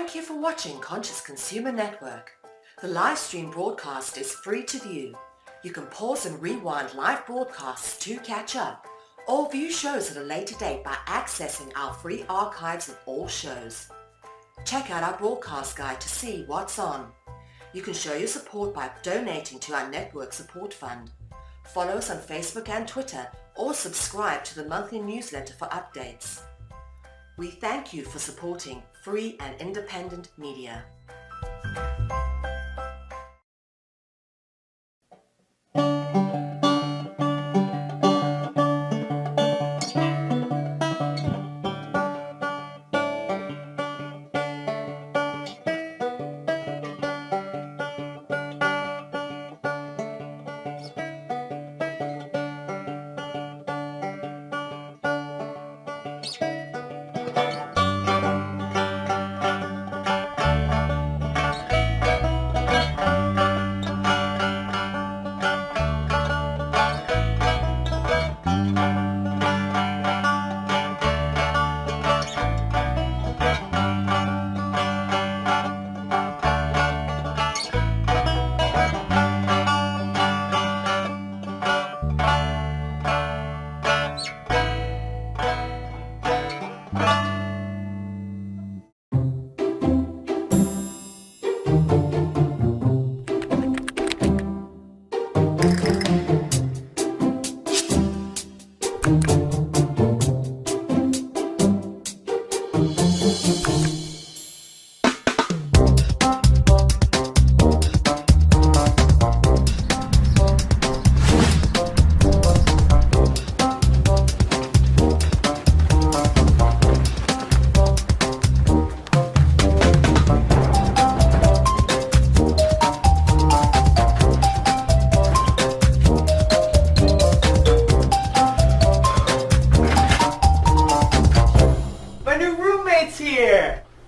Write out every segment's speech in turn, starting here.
Thank you for watching Conscious Consumer Network. The live stream broadcast is free to view. You can pause and rewind live broadcasts to catch up, or view shows at a later date by accessing our free archives of all shows. Check out our broadcast guide to see what's on. You can show your support by donating to our network support fund. Follow us on Facebook and Twitter, or subscribe to the monthly newsletter for updates. We thank you for supporting free and independent media.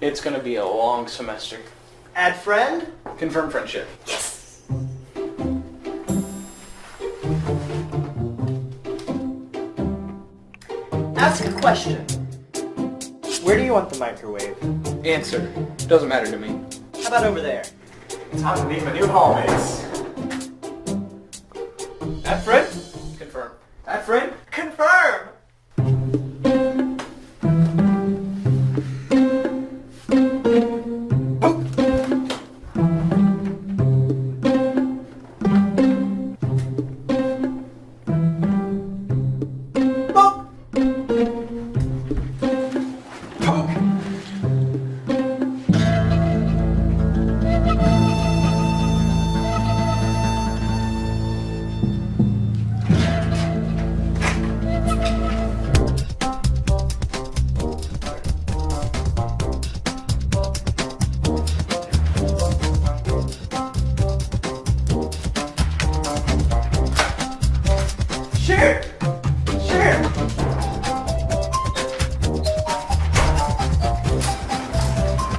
It's going to be a long semester. Add friend? Confirm friendship. Yes! Ask a question. Where do you want the microwave? Answer. Doesn't matter to me. How about over there? Time to meet my new hallmates. Add friend? Confirm. Add friend? Confirm!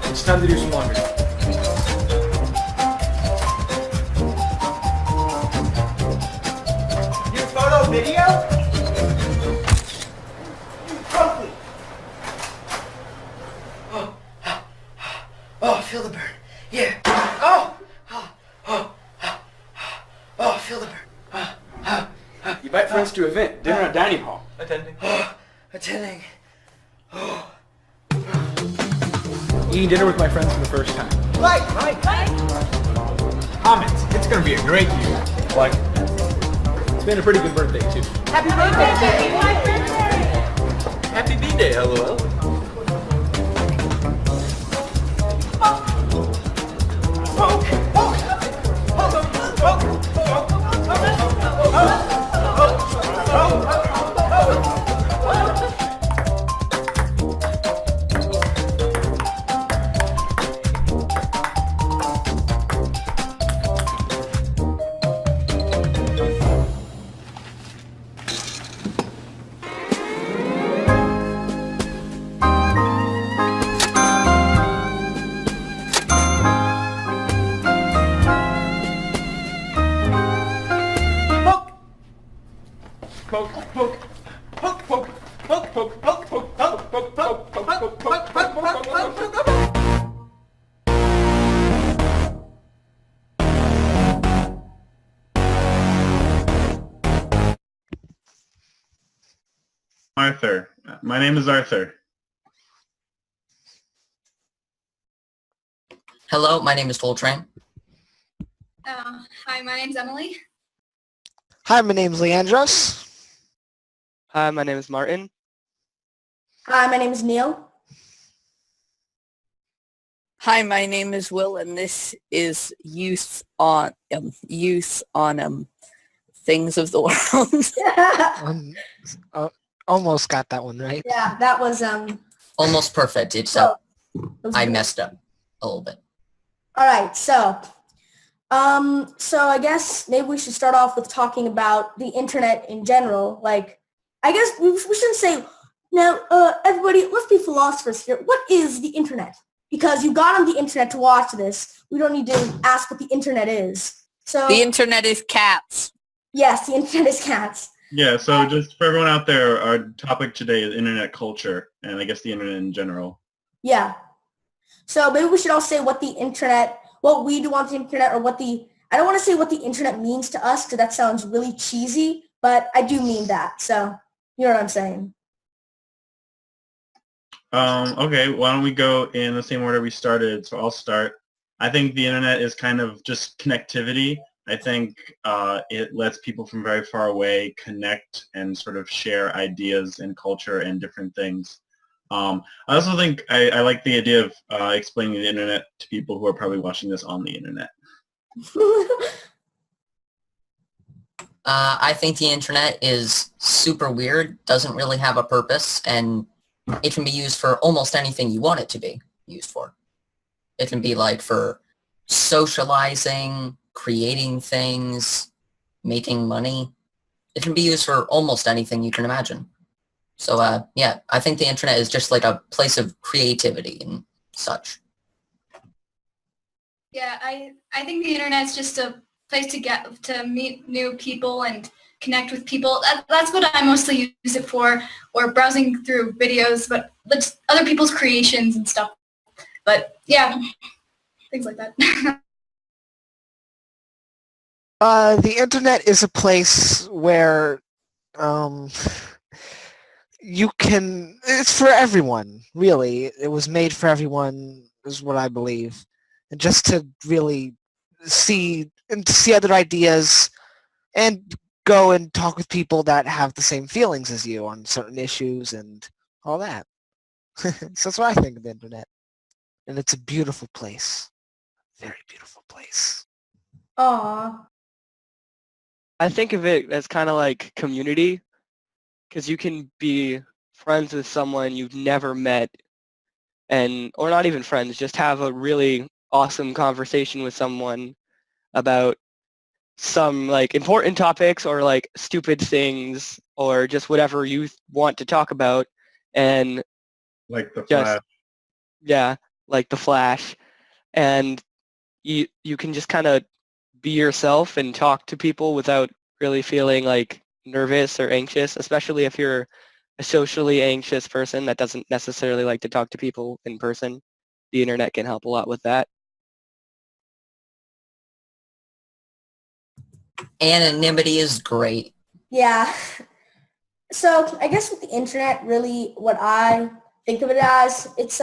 It's time to do some laundry. Your photo video? You broke me! Oh, feel the burn. Yeah. Oh, feel the burn. You invite friends to an event, dinner at dining hall. Attending. Attending. Eating dinner with my friends for the first time. Right. Comments. It's gonna be a great year. Like, it's been a pretty good birthday, too. Happy birthday! Happy B-Day, LOL. Arthur. My name is Arthur. Hello, my name is Voltrain. Hi, my name's Emily. Hi, my name's Leandros. Hi, my name is Martin. Hi, my name is Neil. Hi, my name is Will, and this is Youth on Things of the World. Almost got that one right. Yeah, that was Almost perfect, except I messed up a little bit. All right, so I guess maybe we should start off with talking about the internet in general. Like, I guess we shouldn't say, now, everybody, let's be philosophers here. What is the internet? Because you got on the internet to watch this. We don't need to ask what the internet is. So The internet is cats. yes, the internet is cats. Yeah, so just for everyone out there, our topic today is internet culture, and I guess the internet in general. Yeah. So maybe we should all say what we do on the internet, or I don't want to say what the internet means to us, because that sounds really cheesy, but I do mean that. So you know what I'm saying. Okay, why don't we go in the same order we started? So I'll start. I think the internet is kind of just connectivity. I think it lets people from very far away connect and sort of share ideas and culture and different things. I also think I like the idea of explaining the internet to people who are probably watching this on the internet. I think the internet is super weird, doesn't really have a purpose, and it can be used for almost anything you want it to be used for. It can be like for socializing, creating things, making money. It can be used for almost anything you can imagine. So yeah, I think the internet is just like a place of creativity and such. Yeah, I think the internet's just a place to meet new people and connect with people. That's what I mostly use it for, or browsing through videos, but just other people's creations and stuff. But yeah, things like that. The internet is a place where it's for everyone, really. It was made for everyone, is what I believe. And just to really see other ideas and go and talk with people that have the same feelings as you on certain issues and all that. So that's what I think of the internet. And it's a beautiful place. Very beautiful place. Aww. I think of it as kind of like community, because you can be friends with someone you've never met, or not even friends, just have a really awesome conversation with someone about some like important topics or like stupid things or just whatever you want to talk about, and Like the Flash. Yeah, like the Flash, and you can just kind of be yourself and talk to people without really feeling like nervous or anxious, especially if you're a socially anxious person that doesn't necessarily like to talk to people in person. The internet can help a lot with that. Anonymity is great. Yeah. So I guess with the internet, really what I think of it as, it's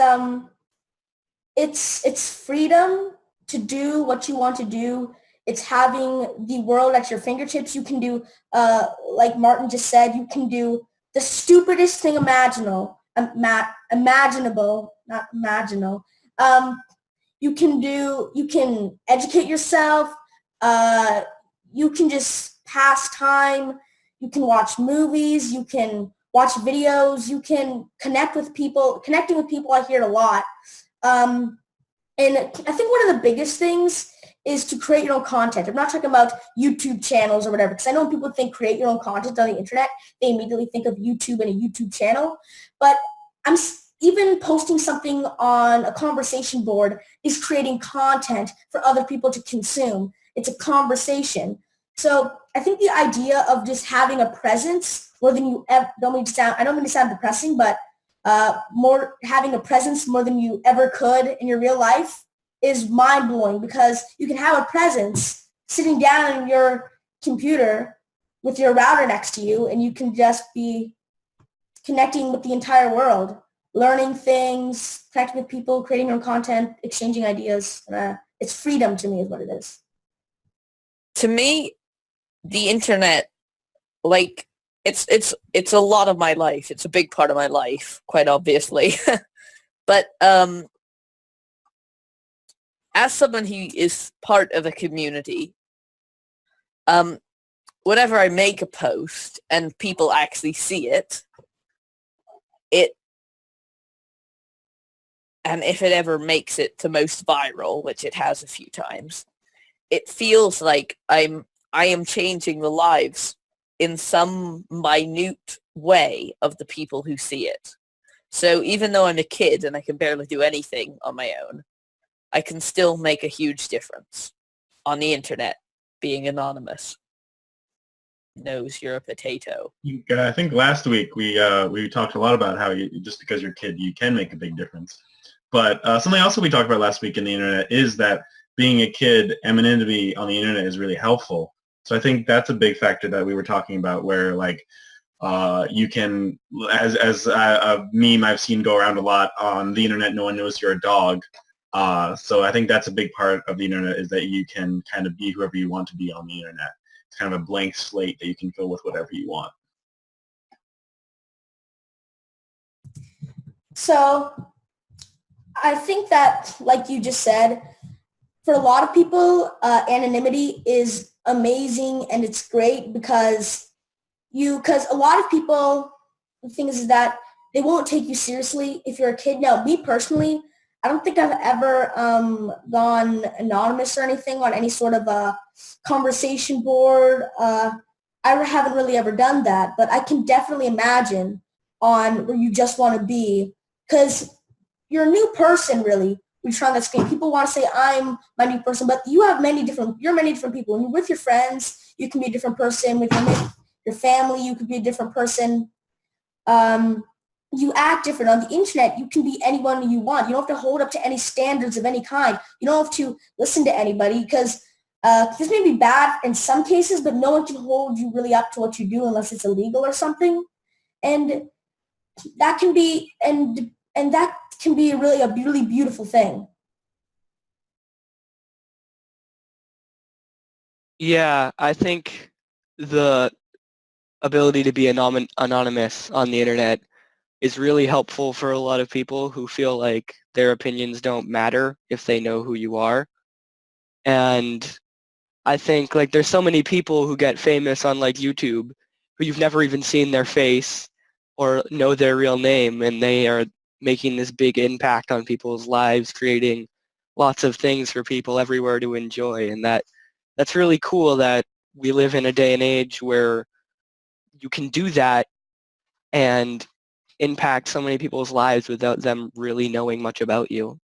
freedom to do what you want to do. It's having the world at your fingertips. You can do, like Martin just said, you can do the stupidest thing imaginable, not imaginal. You can educate yourself. You can just pass time. You can watch movies. You can watch videos. You can connect with people. Connecting with people, I hear it a lot. And I think one of the biggest things is to create your own content. I'm not talking about YouTube channels or whatever, because I know when people think create your own content on the internet, they immediately think of YouTube and a YouTube channel. But even posting something on a conversation board is creating content for other people to consume. It's a conversation. So I think the idea of just having a presence more than you ever, I don't mean to sound depressing, but having a presence more than you ever could in your real life is mind-blowing, because you can have a presence sitting down on your computer with your router next to you, and you can just be connecting with the entire world, learning things, connecting with people, creating your own content, exchanging ideas. It's freedom to me is what it is. To me, the internet, like, it's a lot of my life. It's a big part of my life, quite obviously. But as someone who is part of a community, whenever I make a post and people actually see it, and if it ever makes it to most viral, which it has a few times, it feels like I am changing the lives in some minute way of the people who see it. So even though I'm a kid and I can barely do anything on my own, I can still make a huge difference on the internet, being anonymous. Knows you're a potato. I think last week we talked a lot about how just because you're a kid, you can make a big difference. But something else that we talked about last week in the internet is that being a kid, anonymity on the internet is really helpful. So I think that's a big factor that we were talking about, where like you can, as a meme I've seen go around a lot on the internet, no one knows you're a dog. So I think that's a big part of the internet, is that you can kind of be whoever you want to be on the internet. It's kind of a blank slate that you can fill with whatever you want. So I think that, like you just said, for a lot of people, anonymity is amazing and it's great because a lot of people, the thing is that they won't take you seriously if you're a kid. Now, me personally, I don't think I've ever gone anonymous or anything on any sort of a conversation board. I haven't really ever done that, but I can definitely imagine on where you just want to be, because you're a new person, really. You're trying that screen. People want to say, I'm my new person, but you're many different people. When you're with your friends, you can be a different person. With your family, you could be a different person. You act different. On the internet, you can be anyone you want. You don't have to hold up to any standards of any kind. You don't have to listen to anybody, because this may be bad in some cases, but no one can hold you really up to what you do unless it's illegal or something. And that can be, and that can be a really beautiful thing. Yeah, I think the ability to be anonymous on the internet is really helpful for a lot of people who feel like their opinions don't matter if they know who you are. And I think like there's so many people who get famous on like YouTube who you've never even seen their face or know their real name, and they are making this big impact on people's lives, creating lots of things for people everywhere to enjoy. And that's really cool that we live in a day and age where you can do that and impact so many people's lives without them really knowing much about you.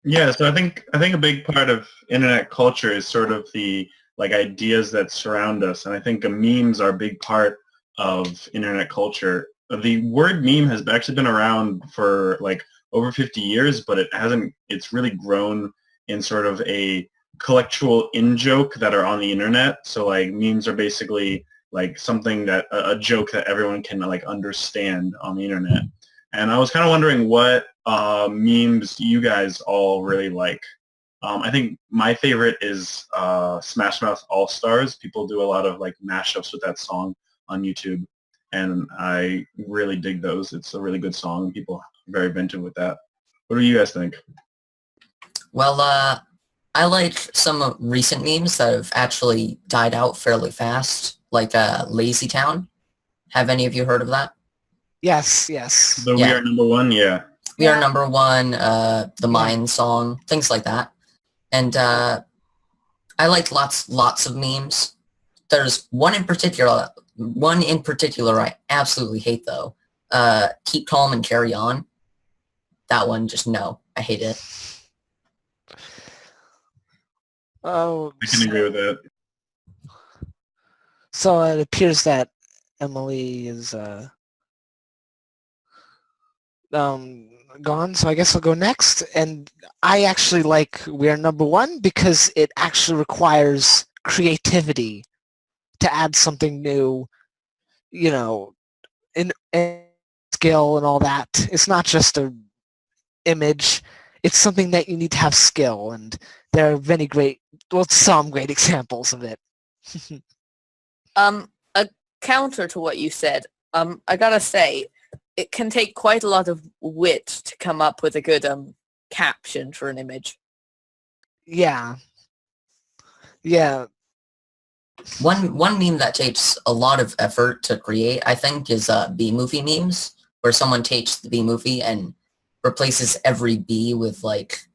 Yeah, so I think a big part of internet culture is sort of the like ideas that surround us, and I think memes are a big part of internet culture. The word meme has actually been around for like over 50 years, but it's really grown in sort of a collectual in-joke that are on the internet. So like memes are basically like something that a joke that everyone can like understand on the internet. And I was kind of wondering what memes you guys all really like. I think my favorite is Smash Mouth All Stars. People do a lot of like mashups with that song on YouTube, and I really dig those. It's a really good song. People are very inventive with that. What do you guys think? Well, I like some recent memes that have actually died out fairly fast, like Lazy Town. Have any of you heard of that? Yes. The We Are Number One, yeah. We Are Number One, the Mine song, things like that. And I like lots of memes. There's one in particular I absolutely hate, though. Keep Calm and Carry On. That one, just no. I hate it. Oh, I can agree with that. So it appears that Emily is gone, so I guess I'll go next. And I actually like We Are Number One because it actually requires creativity to add something new, in skill and all that. It's not just a image. It's something that you need to have skill, and there are some great examples of it. A counter to what you said, I gotta say, it can take quite a lot of wit to come up with a good caption for an image. Yeah. One meme that takes a lot of effort to create, I think, is B-movie memes, where someone takes the B-movie and replaces every B with, like,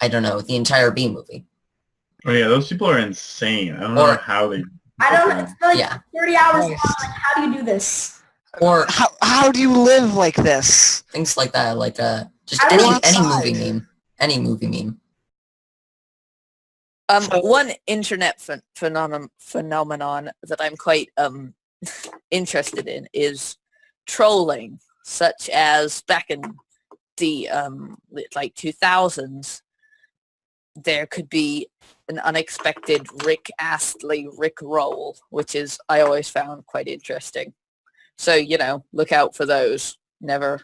I don't know, the entire B-movie. Oh yeah, those people are insane. I don't know how they... I don't know. It's like Yeah. 30 hours long. Like, how do you do this? Or How do you live like this? things like that, like just I don't any outside. movie meme. Any movie meme. One internet phenomenon that I'm quite interested in is trolling, such as back in the 2000s, there could be an unexpected Rick Astley Rick roll, which is I always found quite interesting. So look out for those. Never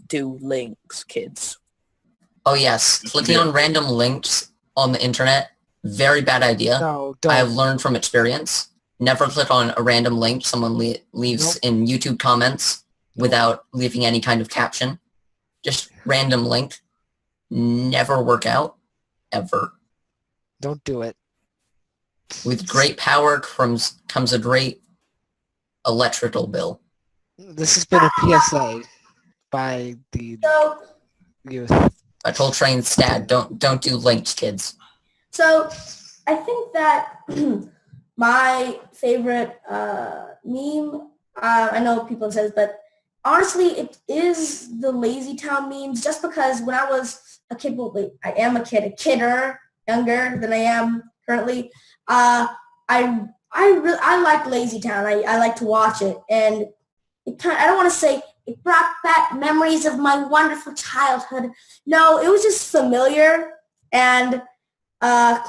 do links, kids. Oh yes, clicking on random links on the internet, very bad idea. No, I have don't. learned from experience. Never click on a random link someone leaves in YouTube comments without leaving any kind of caption. Just random link. Never work out. Ever. Don't do it. With great power comes a great electrical bill. This has been a PSA by the So, youth. I told Train Stad, don't do links, kids. so I think that my favorite meme, I know people says, but honestly, it is the Lazy Town memes. Just because when I was a kid, I am a kidder, younger than I am currently. I like Lazy Town. I like to watch it, and I don't want to say it brought back memories of my wonderful childhood. No, it was just familiar, and I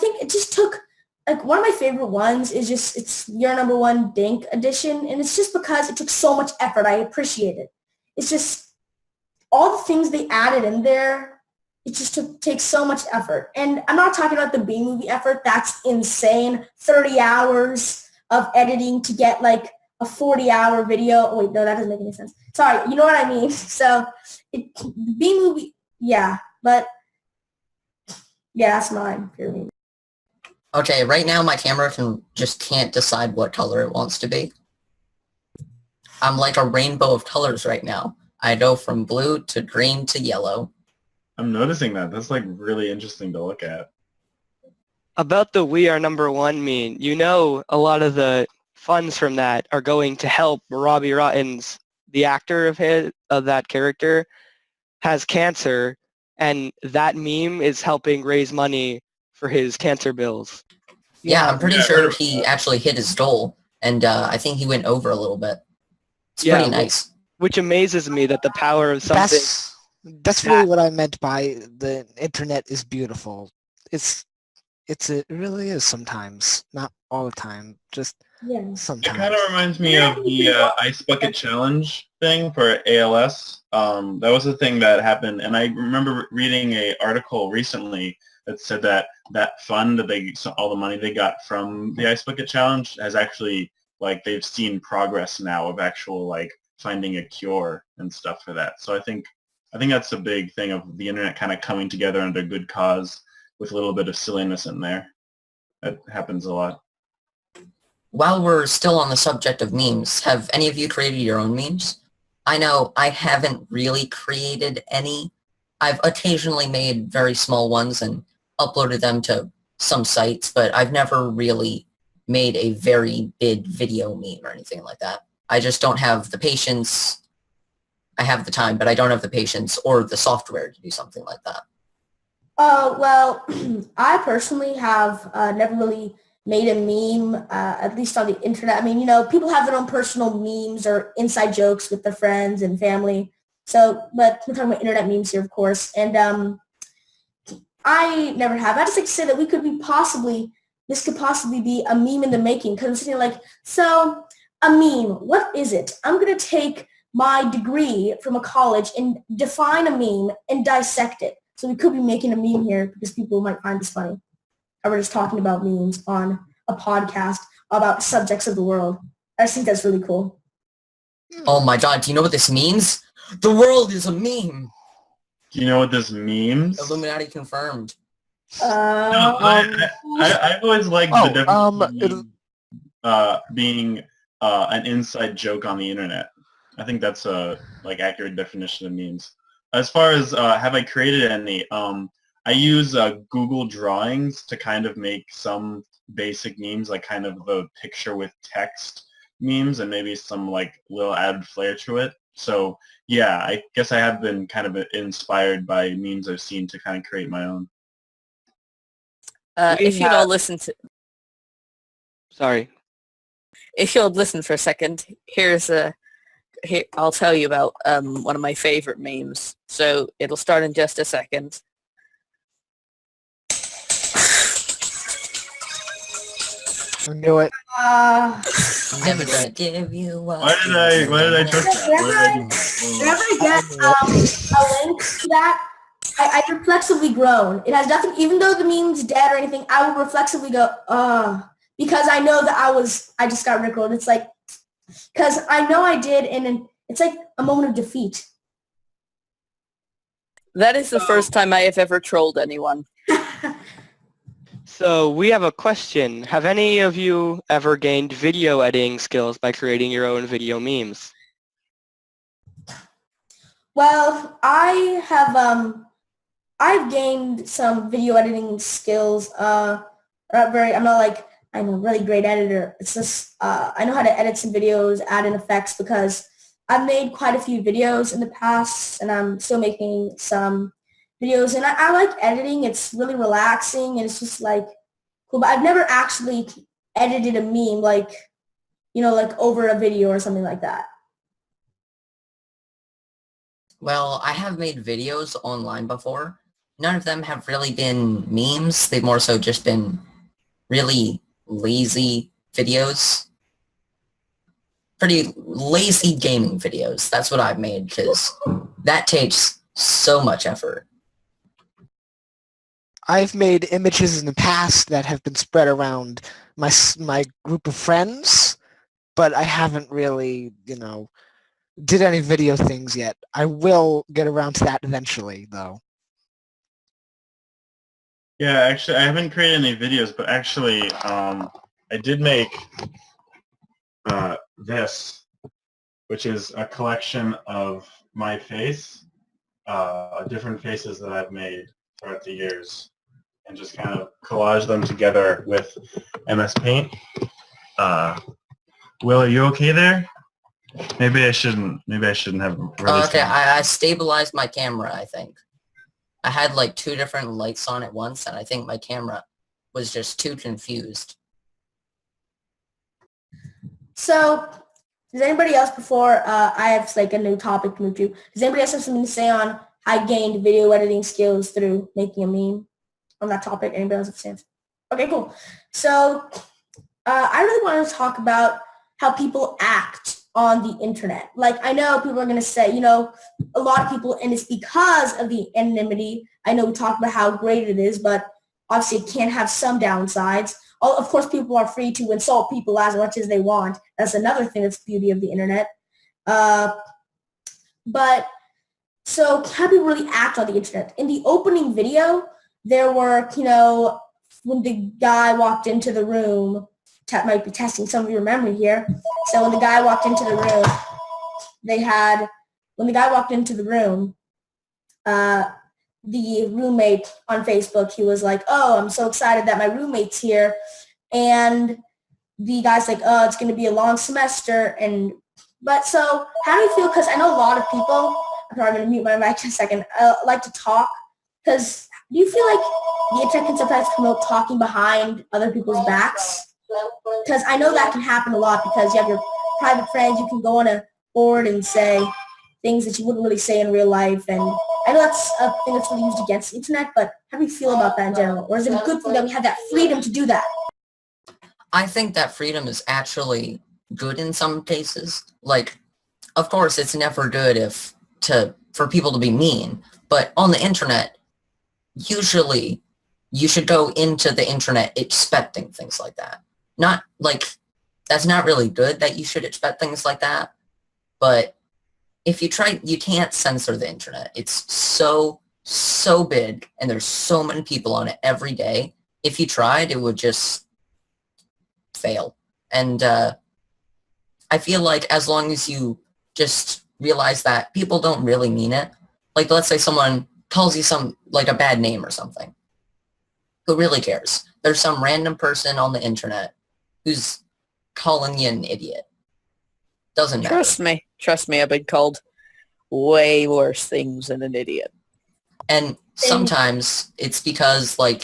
think it just took, like, one of my favorite ones is just, it's Your Number One Dink edition, and it's just because it took so much effort. I appreciate it. It's just all the things they added in there. It just takes so much effort, and I'm not talking about the B-movie effort. That's insane. 30 hours of editing to get like a 40-hour video. Oh, wait, no, that doesn't make any sense. Sorry, you know what I mean? So, B-movie, yeah, but yeah, that's mine. Okay, right now my camera can't decide what color it wants to be. I'm like a rainbow of colors right now. I go from blue to green to yellow. I'm noticing that. That's like really interesting to look at. About the We Are Number One meme, a lot of the funds from that are going to help Robbie Rottens, the actor of that character, has cancer, and that meme is helping raise money for his cancer bills. Yeah, I'm pretty sure he actually hit his goal, and I think he went over a little bit. It's pretty nice. Which amazes me that the power of something... That's really what I meant by the internet is beautiful. It really is sometimes, not all the time, just sometimes. It kind of reminds me of the Ice Bucket Challenge thing for ALS. That was a thing that happened, and I remember reading an article recently that said that fund that all the money they got from the Ice Bucket Challenge has actually, like, they've seen progress now of actual, like, finding a cure and stuff for that. So I think that's a big thing of the internet kind of coming together under a good cause with a little bit of silliness in there. That happens a lot. While we're still on the subject of memes, have any of you created your own memes? I know I haven't really created any. I've occasionally made very small ones and uploaded them to some sites, but I've never really made a very big video meme or anything like that. I just don't have the patience. I have the time, but I don't have the patience or the software to do something like that. Well, I personally have never really made a meme, at least on the internet. I mean, people have their own personal memes or inside jokes with their friends and family. So, but we're talking about internet memes here, of course. And I never have. I just like to say that this could possibly be a meme in the making, because I'm sitting like, so a meme, what is it? I'm going to take my degree from a college and define a meme and dissect it. So we could be making a meme here because people might find this funny. And we're just talking about memes on a podcast about subjects of the world. I just think that's really cool. Oh my god, do you know what this means? The world is a meme! Do you know what this means? Illuminati confirmed. No, I've always liked the difference being an inside joke on the internet. I think that's a accurate definition of memes. As far as have I created any, I use Google Drawings to kind of make some basic memes, like kind of the picture with text memes and maybe some little added flair to it. So yeah, I guess I have been kind of inspired by memes I've seen to kind of create my own. If you'd all listen to... Sorry. If you'll listen for a second, here I'll tell you about one of my favorite memes. So it'll start in just a second. I knew it. Never gonna give you up. Why did I trust that? Whenever I get a link to that, I reflexively groan. It has nothing, even though the meme's dead or anything, I will reflexively go, because I know that I just got rickrolled. It's like, because I know I did, and it's like a moment of defeat. That is the first time I have ever trolled anyone. So we have a question. Have any of you ever gained video editing skills by creating your own video memes? Well, I have I've gained some video editing skills. I'm not I'm a really great editor. It's just I know how to edit some videos, add in effects, because I've made quite a few videos in the past, and I'm still making some videos, and I like editing. It's really relaxing, and it's just cool. But I've never actually edited a meme over a video or something like that. Well, I have made videos online before. None of them have really been memes. They've more so just been really lazy videos. Pretty lazy gaming videos. That's what I've made, because that takes so much effort. I've made images in the past that have been spread around my group of friends, but I haven't really, did any video things yet. I will get around to that eventually, though. Yeah, actually, I haven't created any videos, but actually, I did make this, which is a collection of my face, different faces that I've made throughout the years, and just kind of collage them together with MS Paint. Will, are you okay there? Maybe I shouldn't have released Okay, I stabilized my camera, I think. I had 2 different lights on at once, and I think my camera was just too confused. So, does anybody else, before I have a new topic to move to, does anybody else have something to say on how I gained video editing skills through making a meme on that topic? Anybody else have sense? Okay, cool. So, I really want to talk about how people act on the internet. I know people are going to say, a lot of people, and it's because of the anonymity. I know we talked about how great it is, but obviously it can have some downsides. Of course, people are free to insult people as much as they want. That's another thing that's the beauty of the internet. But so how do people really act on the internet? In the opening video, there were, when the guy walked into the room, might be testing some of your memory here. So when the guy walked into the room, the roommate on Facebook, he was like, oh, I'm so excited that my roommate's here. And the guy's like, oh, it's going to be a long semester. But so how do you feel? Because I know a lot of people, I'm probably going to mute my mic in a second, like to talk. Because do you feel like the internet can sometimes promote talking behind other people's backs? Because I know that can happen a lot, because you have your private friends. You can go on a board and say things that you wouldn't really say in real life. And I I know that's a thing that's really used against the internet, but how do you feel about that in general? Or is it a good thing that we have that freedom to do that? I think that freedom is actually good in some cases. Like, of course, it's never good for people to be mean, but on the internet, usually you should go into the internet expecting things like that. Not like, that's not really good that you should expect things like that, but if you try, you can't censor the internet. It's so big, and there's so many people on it every day. If you tried, it would just fail. And I feel like as long as you just realize that people don't really mean it, like let's say someone calls you like a bad name or something, who really cares? There's some random person on the internet who's calling you an idiot. Doesn't matter. Trust me, I've been called way worse things than an idiot. And sometimes it's because on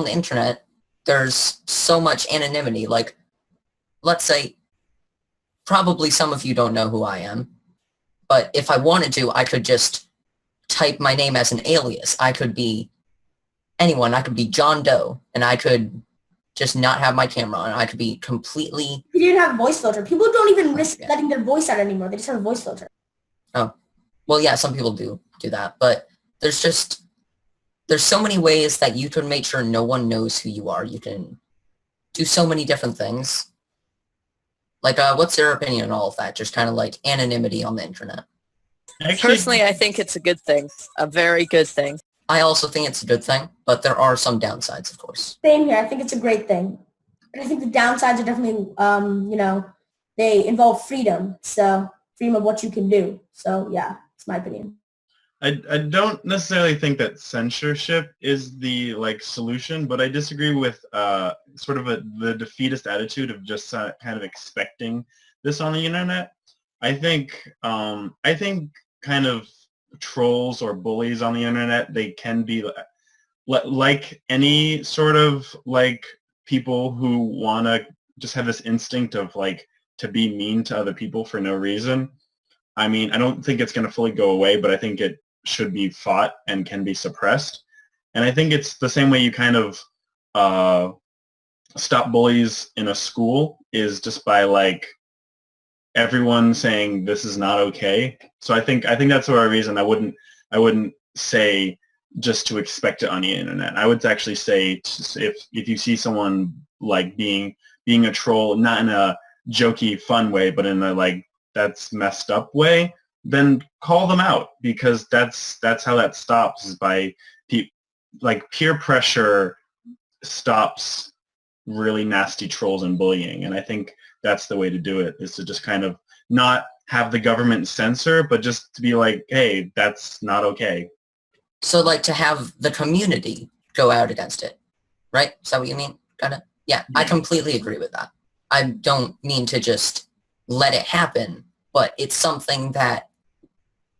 the internet there's so much anonymity. Like, let's say, probably some of you don't know who I am, but if I wanted to, I could just type my name as an alias. I could be anyone. I could be John Doe, and I could just not have my camera on. I could be completely... You didn't have a voice filter. People don't even risk letting their voice out anymore. They just have a voice filter. Oh, well, yeah, some people do that, but there's so many ways that you can make sure no one knows who you are. You can do so many different things. Like, what's your opinion on all of that? Just kind of like anonymity on the internet. Personally, I think it's a good thing. A very good thing. I also think it's a good thing, but there are some downsides, of course. Same here. I think it's a great thing. But I think the downsides are definitely, they involve freedom. So freedom of what you can do. So yeah, it's my opinion. I don't necessarily think that censorship is the solution, but I disagree with sort of the defeatist attitude of just kind of expecting this on the internet. I think kind of trolls or bullies on the internet, they can be like any sort of people who want to just have this instinct of to be mean to other people for no reason. I mean, I don't think it's going to fully go away, but I think it should be fought and can be suppressed. And I think it's the same way you kind of stop bullies in a school is just by everyone saying this is not okay. So I think that's the reason I wouldn't say just to expect it on the internet. I would actually say if you see someone being a troll, not in a jokey fun way, but in a that's messed up way, then call them out, because that's how that stops, is by peer pressure stops really nasty trolls and bullying. And I think that's the way to do it, is to just kind of not have the government censor, but just to be hey, that's not okay. So to have the community go out against it, right? Is that what you mean? Kind of? Yeah, I completely agree with that. I don't mean to just let it happen, but it's something that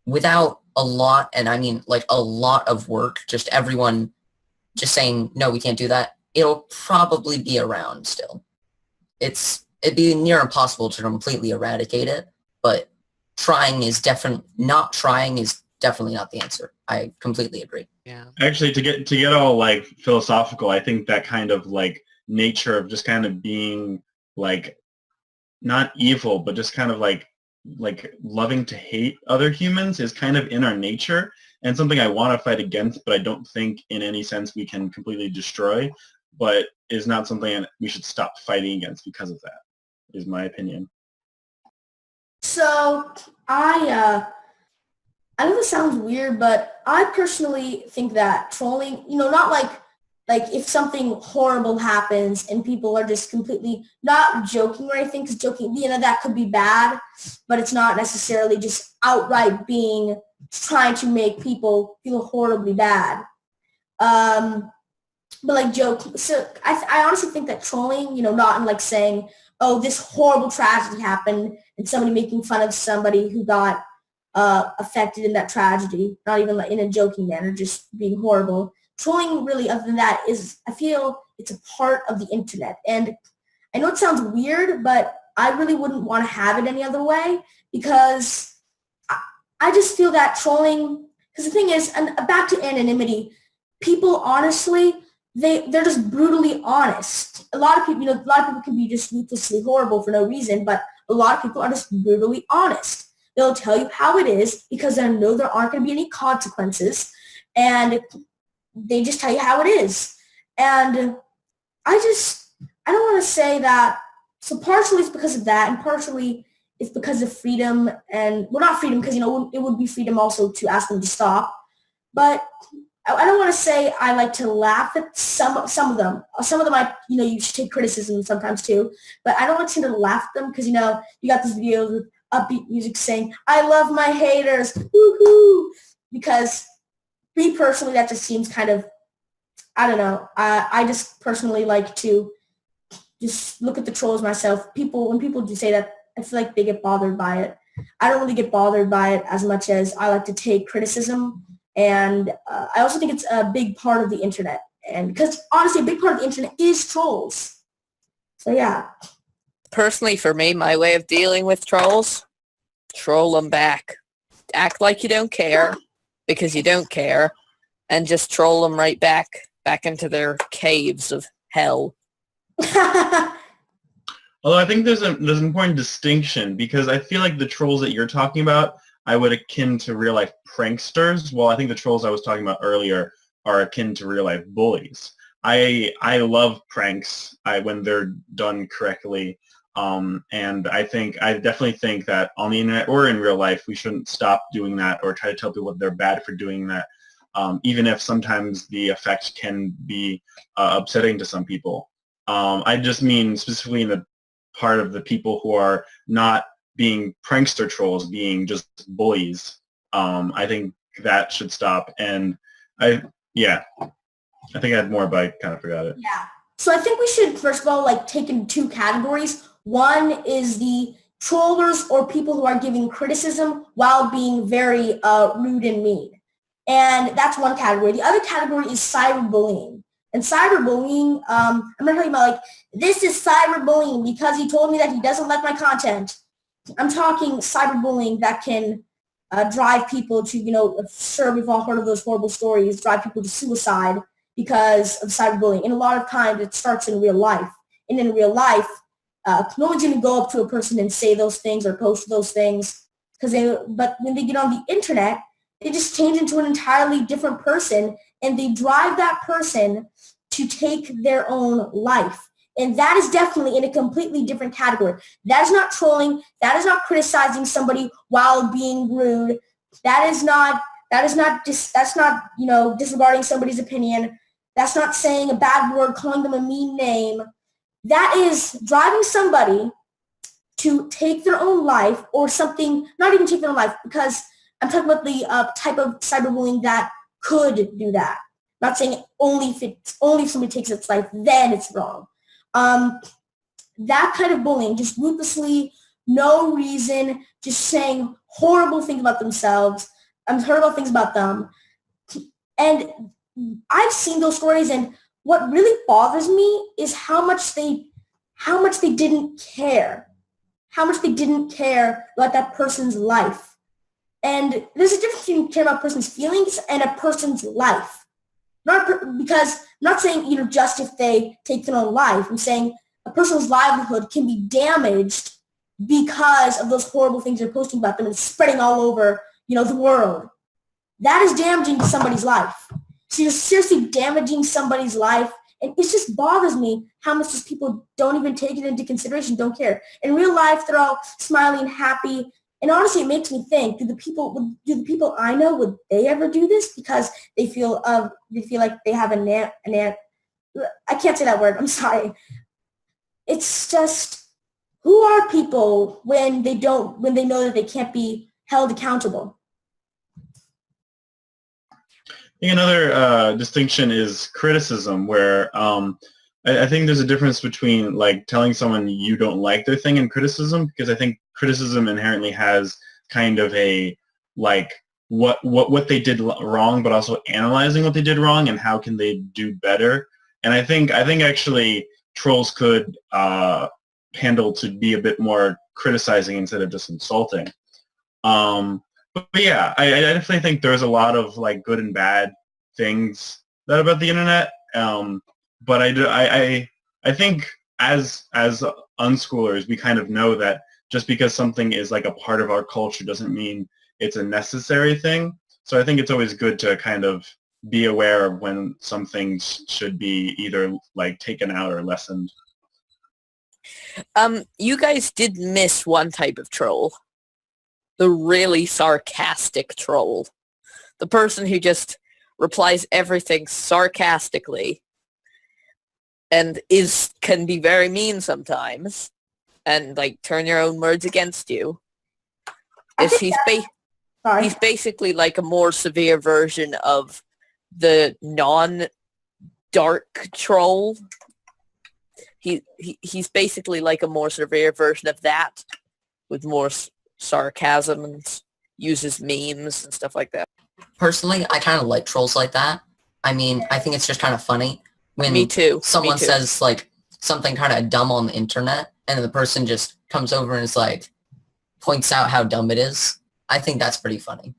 without a lot, and I mean a lot of work, just everyone just saying, no, we can't do that, it'll probably be around still. It'd be near impossible to completely eradicate it, but not trying is definitely not the answer. I completely agree. Yeah. Actually, to get all philosophical, I think that kind of nature of just kind of being not evil, but just kind of loving to hate other humans is kind of in our nature, and something I want to fight against, but I don't think in any sense we can completely destroy, but is not something we should stop fighting against because of that, is my opinion. So I know this sounds weird, but I personally think that trolling, not like if something horrible happens and people are just completely not joking or anything, because joking, that could be bad, but it's not necessarily just outright trying to make people feel horribly bad. But joke. So I honestly think that trolling, not in saying, oh, this horrible tragedy happened, and somebody making fun of somebody who got affected in that tragedy, not even in a joking manner, just being horrible. Trolling really, other than that, I feel it's a part of the internet. And I know it sounds weird, but I really wouldn't want to have it any other way, because I just feel that trolling, because the thing is, and back to anonymity, people honestly, they're just brutally honest. A lot of people, a lot of people can be just ruthlessly horrible for no reason, but a lot of people are just brutally honest. They'll tell you how it is because they know there aren't going to be any consequences, and they just tell you how it is. And I don't want to say that. So partially it's because of that, and partially it's because of freedom, and well, not freedom, because it would be freedom also to ask them to stop. But I don't want to say I like to laugh at some of them. Some of them you should take criticism sometimes too. But I don't want to laugh at them because you got these videos with upbeat music saying "I love my haters," woohoo! Because me personally, that just seems kind of, I don't know. I just personally like to just look at the trolls myself. When people do say that, I feel like they get bothered by it. I don't really get bothered by it as much as I like to take criticism. And I also think it's a big part of the internet. And because honestly, a big part of the internet is trolls. So yeah. Personally, for me, my way of dealing with trolls, troll them back. Act like you don't care because you don't care, and just troll them right back into their caves of hell. Although I think there's an important distinction, because I feel like the trolls that you're talking about, I would akin to real life pranksters, while I think the trolls I was talking about earlier are akin to real life bullies. I love pranks when they're done correctly, and I definitely think that on the internet or in real life we shouldn't stop doing that or try to tell people they're bad for doing that, even if sometimes the effect can be upsetting to some people. I just mean specifically in the part of the people who are not being prankster trolls, being just bullies. I think that should stop. And I think I had more, but I kind of forgot it. Yeah. So I think we should, first of all, take in two categories. One is the trollers or people who are giving criticism while being very rude and mean. And that's one category. The other category is cyberbullying. And cyberbullying, I'm not talking about this is cyberbullying because he told me that he doesn't like my content. I'm talking cyberbullying that can drive people to, sure, we've all heard of those horrible stories, drive people to suicide because of cyberbullying. And a lot of times it starts in real life. And in real life, no one's going to go up to a person and say those things or post those things. But when they get on the internet, they just change into an entirely different person, and they drive that person to take their own life. And that is definitely in a completely different category. That is not trolling. That is not criticizing somebody while being rude. That's not disregarding somebody's opinion. That's not saying a bad word, calling them a mean name. That is driving somebody to take their own life or something, not even take their own life, because I'm talking about the type of cyberbullying that could do that. I'm not saying only if somebody takes its life, then it's wrong. That kind of bullying, just ruthlessly, no reason, just saying horrible things about themselves, horrible things about them. And I've seen those stories, and what really bothers me is how much they didn't care. How much they didn't care about that person's life. And there's a difference between caring about a person's feelings and a person's life. Because I'm not saying, just if they take their own life. I'm saying a person's livelihood can be damaged because of those horrible things they're posting about them and spreading all over, the world. That is damaging to somebody's life. So you're seriously damaging somebody's life. And it just bothers me how much these people don't even take it into consideration, don't care. In real life, they're all smiling, happy. And honestly, it makes me think, do the people I know, would they ever do this? Because they feel like they have I can't say that word, I'm sorry. It's just, who are people when they know that they can't be held accountable? I think another distinction is criticism, where I think there's a difference between telling someone you don't like their thing and criticism, because I think criticism inherently has kind of a what they did wrong, but also analyzing what they did wrong and how can they do better. And I think actually trolls could handle to be a bit more criticizing instead of just insulting. But yeah, I definitely think there's a lot of like good and bad things that about the internet. But I think as unschoolers, we kind of know that just because something is like a part of our culture doesn't mean it's a necessary thing. So I think it's always good to kind of be aware of when some things should be either like taken out or lessened. You guys did miss one type of troll. The really sarcastic troll. The person who just replies everything sarcastically and can be very mean sometimes and like turn your own words against you. He's basically like a more severe version of the non-dark troll. He's basically like a more severe version of that with more sarcasm and uses memes and stuff like that. Personally, I kind of like trolls like that. I mean, I think it's just kind of funny when Me too. someone says like something kind of dumb on the internet and then the person just comes over and is like, points out how dumb it is. I think that's pretty funny.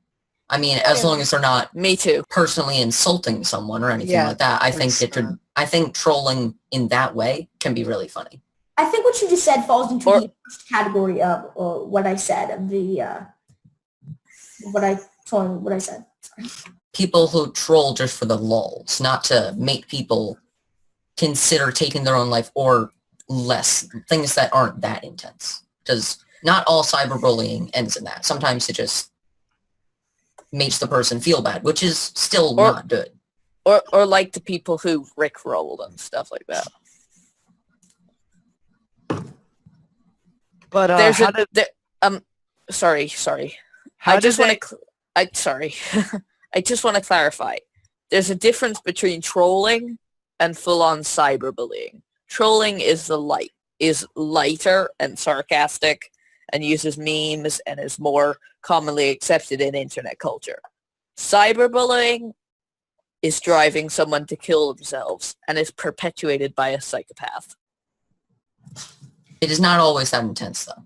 I mean, as long as they're not Me too. personally insulting someone or anything like that, I think trolling in that way can be really funny. I think what you just said falls into the first category of what I said of the what I said. Sorry. People who troll just for the lulz, not to make people consider taking their own life or less things that aren't that intense. Because not all cyberbullying ends in that. Sometimes it just makes the person feel bad, which is still not good. Or like the people who rickrolled and stuff like that. But there's sorry. I just want to clarify. There's a difference between trolling and full-on cyberbullying. Trolling is lighter and sarcastic and uses memes and is more commonly accepted in internet culture. Cyberbullying is driving someone to kill themselves and is perpetuated by a psychopath. It is not always that intense, though.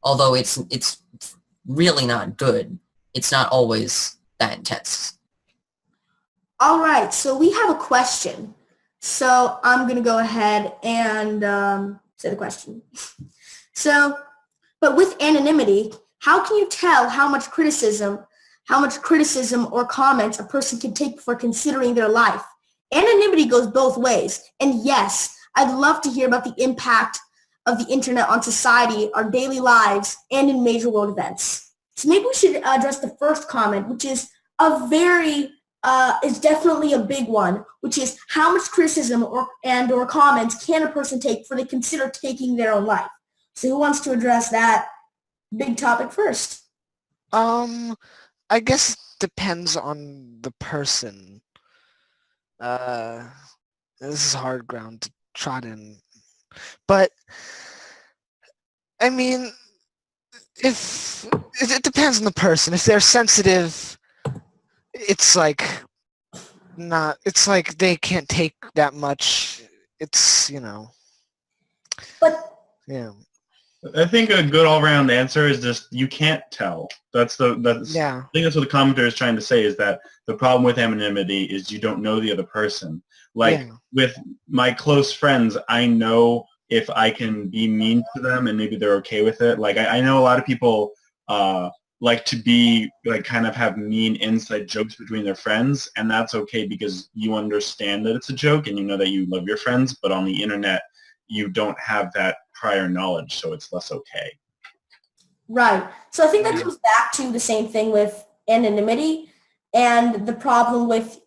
Although it's really not good, it's not always that intense. All right, so we have a question. So I'm going to go ahead and say the question. So, but with anonymity, how can you tell how much criticism or comments a person can take before considering their life? Anonymity goes both ways. And yes, I'd love to hear about the impact of the internet on society, our daily lives, and in major world events. So maybe we should address the first comment, which is is definitely a big one, which is how much criticism or comments can a person take before they consider taking their own life? So who wants to address that big topic first? I guess it depends on the person. This is hard ground to trot in. But, I mean, if it depends on the person. If they're sensitive, it's like they can't take that much. It's, But yeah. I think a good all-round answer is just you can't tell. I think that's what the commenter is trying to say, is that the problem with anonymity is you don't know the other person. Like with my close friends, I know if I can be mean to them and maybe they're okay with it. Like I know a lot of people like to be like kind of have mean inside jokes between their friends, and that's okay because you understand that it's a joke and you know that you love your friends, but on the internet you don't have that prior knowledge, so it's less okay. Right. So I think that comes back to the same thing with anonymity and the problem with,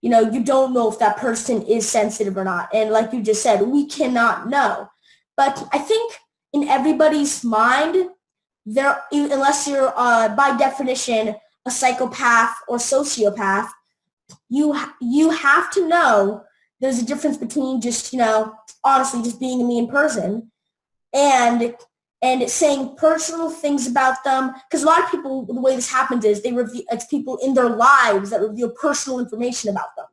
you don't know if that person is sensitive or not. And like you just said, we cannot know. But I think in everybody's mind, unless you're by definition a psychopath or sociopath, you have to know there's a difference between just, honestly just being a mean person and saying personal things about them. Because a lot of people, the way this happens is it's people in their lives that reveal personal information about them.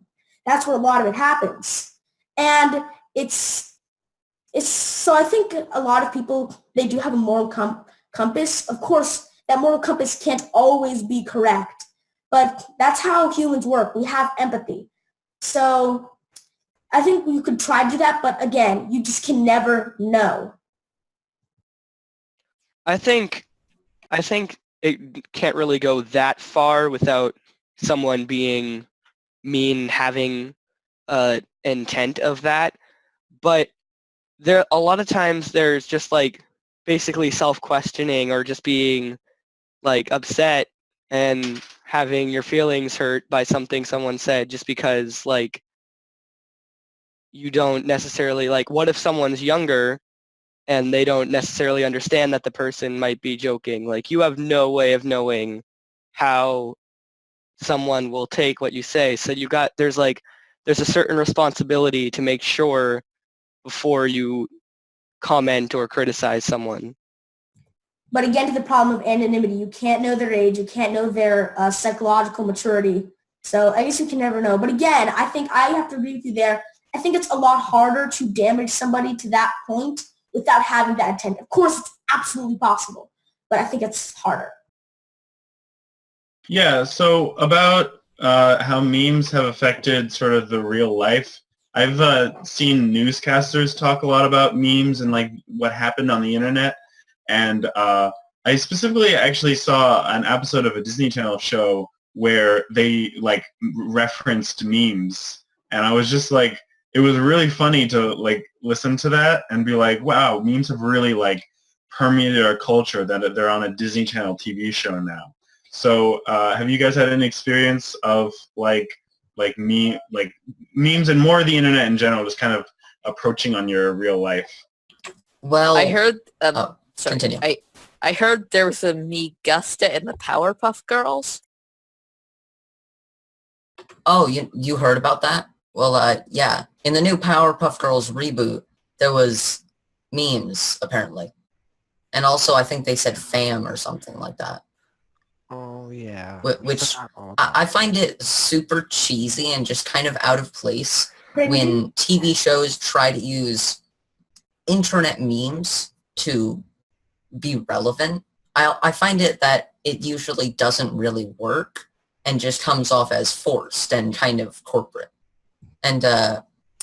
That's where a lot of it happens. And it's so I think a lot of people, they do have a moral compass. Of course, that moral compass can't always be correct. But that's how humans work. We have empathy. So I think you could try to do that, but again, you just can never know. I think it can't really go that far without someone being mean, having intent of that. But there a lot of times there's just like basically self-questioning or just being like upset and having your feelings hurt by something someone said just because like you don't necessarily like, what if someone's younger and they don't necessarily understand that the person might be joking? Like, you have no way of knowing how someone will take what you say. So there's a certain responsibility to make sure before you comment or criticize someone. But again, to the problem of anonymity, you can't know their age, you can't know their psychological maturity. So I guess you can never know. But again, I think I have to agree with you there. I think it's a lot harder to damage somebody to that point without having that intent. Of course, it's absolutely possible, but I think it's harder. Yeah, so about how memes have affected sort of the real life. I've seen newscasters talk a lot about memes and like what happened on the internet. And I specifically actually saw an episode of a Disney Channel show where they like referenced memes. And I was just like, it was really funny to like listen to that and be like, wow, memes have really like permeated our culture that they're on a Disney Channel TV show now. So have you guys had any experience of like memes and more of the internet in general just kind of approaching on your real life? Well, I heard. Sorry, continue. I heard there was a Me Gusta in the Powerpuff Girls. Oh, you heard about that? Well, yeah. In the new Powerpuff Girls reboot, there was memes, apparently. And also, I think they said fam or something like that. Oh, yeah. Which I find it super cheesy and just kind of out of place when TV shows try to use internet memes to be relevant. I find it that it usually doesn't really work and just comes off as forced and kind of corporate. And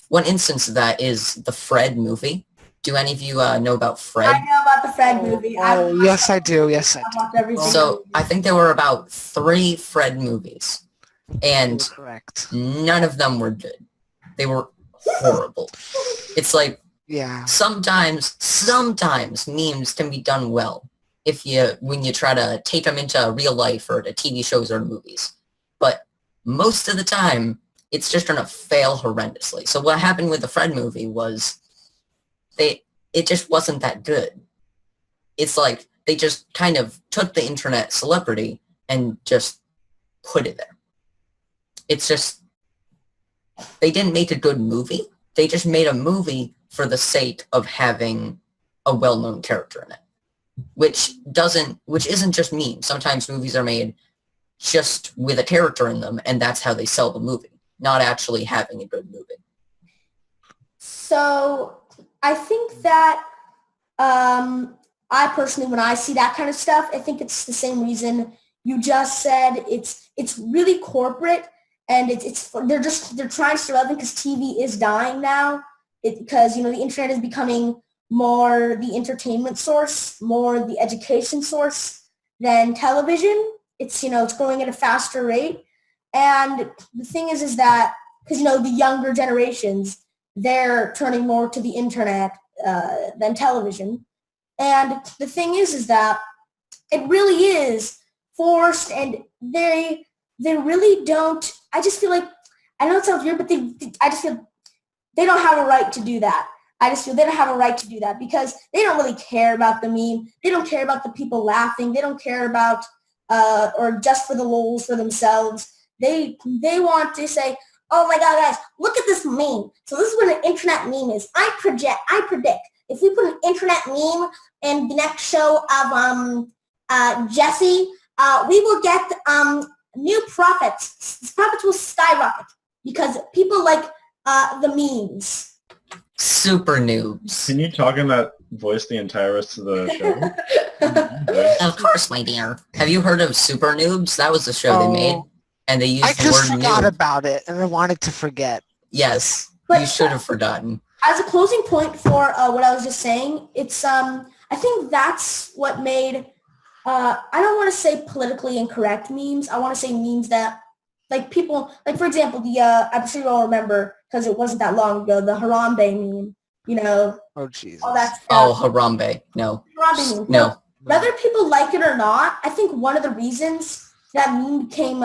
one instance of that is the Fred movie. Do any of you know about Fred? I know about the Fred movie. Oh, yes, I do. Yes, I do. watched every single So movie. I think there were about 3 Fred movies, and You're correct. none of them were good. They were horrible. It's like Yeah. sometimes memes can be done well when you try to take them into real life or to TV shows or movies. But most of the time, it's just going to fail horrendously. So what happened with the Fred movie was it just wasn't that good. It's like they just kind of took the internet celebrity and just put it there. It's just, they didn't make a good movie. They just made a movie for the sake of having a well-known character in it, which isn't just mean. Sometimes movies are made just with a character in them, and that's how they sell the movie, not actually having a good movie. So I think that I personally, when I see that kind of stuff, I think it's the same reason you just said. It's really corporate, and they're trying to stay relevant because TV is dying now. Because the internet is becoming more the entertainment source, more the education source than television. It's growing at a faster rate, and the thing is that because the younger generations, they're turning more to the internet than television. And the thing is that it really is forced, and they really don't. I just feel like, I know it sounds weird, but I just feel they don't have a right to do that. I just feel they don't have a right to do that because they don't really care about the meme. They don't care about the people laughing. They don't care about or just for the lols for themselves. They want to say, oh my God, guys, look at this meme. So this is what an internet meme is. I predict if we put an internet meme in the next show of Jesse, we will get new profits. These profits will skyrocket because people like the memes. Super noobs. Can you talk in that voice the entire rest of the show? Of course, my dear. Have you heard of Super Noobs? That was the show they made, and they used I the just word forgot noob. about it, and I wanted to forget. Yes, But- you should have forgotten. As a closing point for what I was just saying, it's I think that's what made I don't want to say politically incorrect memes. I want to say memes that like people like, for example, the I'm sure you all remember because it wasn't that long ago, the Harambe meme. You know, Oh, Jesus. all that stuff. Oh, Harambe. No. Harambe meme. No. Whether people like it or not, I think one of the reasons that meme became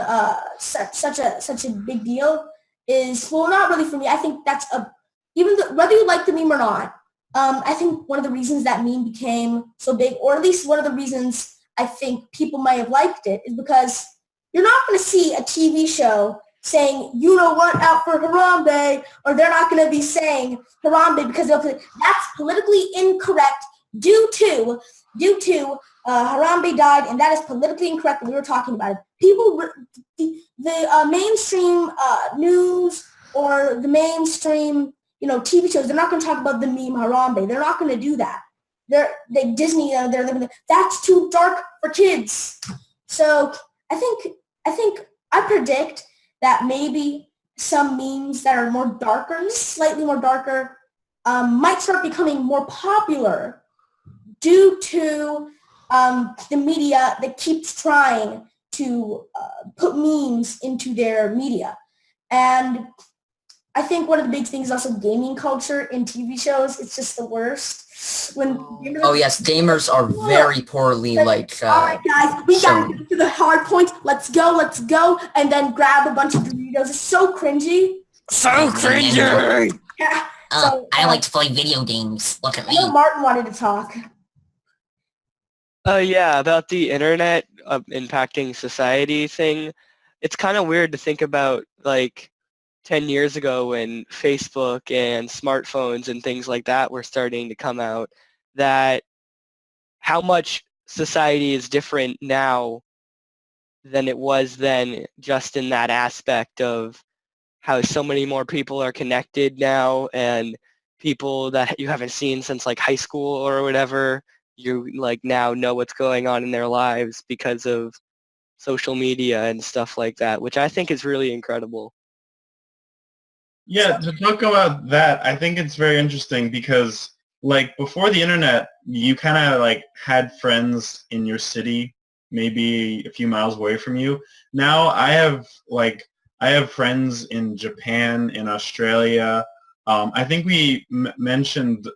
such a big deal is, well, not really for me. I think that's whether you like the meme or not, I think one of the reasons that meme became so big, or at least one of the reasons I think people might have liked it, is because you're not going to see a TV show saying, you know what, out for Harambe, or they're not going to be saying Harambe because that's politically incorrect due to Harambe died, and that is politically incorrect, and we were talking about it. People, the mainstream news or the mainstream, TV shows, they're not going to talk about the meme Harambe. They're not going to do that. Disney, they're living. That's too dark for kids. So I predict that maybe some memes that are more darker, slightly more darker, might start becoming more popular due to the media that keeps trying to put memes into their media. And I think one of the big things is also gaming culture in TV shows. It's just the worst. Oh yes, gamers are very poorly all right, guys, we gotta get to the hard points. Let's go, and then grab a bunch of Doritos. It's so cringy. So cringy. Yeah. I like to play video games. Look at I know me. Martin wanted to talk. Yeah, about the internet impacting society thing. It's kind of weird to think about, like, 10 years ago when Facebook and smartphones and things like that were starting to come out, that how much society is different now than it was then, just in that aspect of how so many more people are connected now, and people that you haven't seen since like high school or whatever, you like now know what's going on in their lives because of social media and stuff like that, which I think is really incredible. Yeah, to talk about that, I think it's very interesting because, like, before the internet, you kind of, like, had friends in your city, maybe a few miles away from you. Now I have friends in Japan, in Australia. I think we mentioned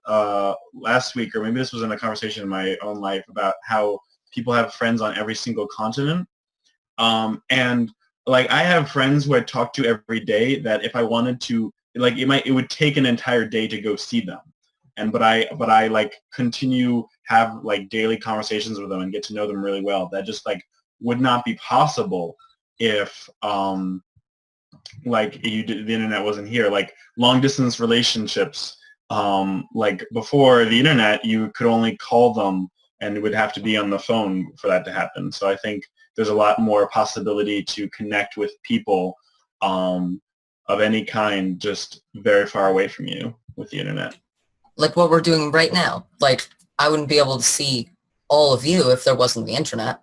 last week, or maybe this was in a conversation in my own life, about how people have friends on every single continent. And like, I have friends who I talk to every day that if I wanted to, like, it would take an entire day to go see them. But I like continue have like daily conversations with them and get to know them really well. That just like would not be possible if like the internet wasn't here. Like long distance relationships, like before the internet, you could only call them and it would have to be on the phone for that to happen. So I think there's a lot more possibility to connect with people of any kind just very far away from you with the internet. Like what we're doing right now. Like, I wouldn't be able to see all of you if there wasn't the internet,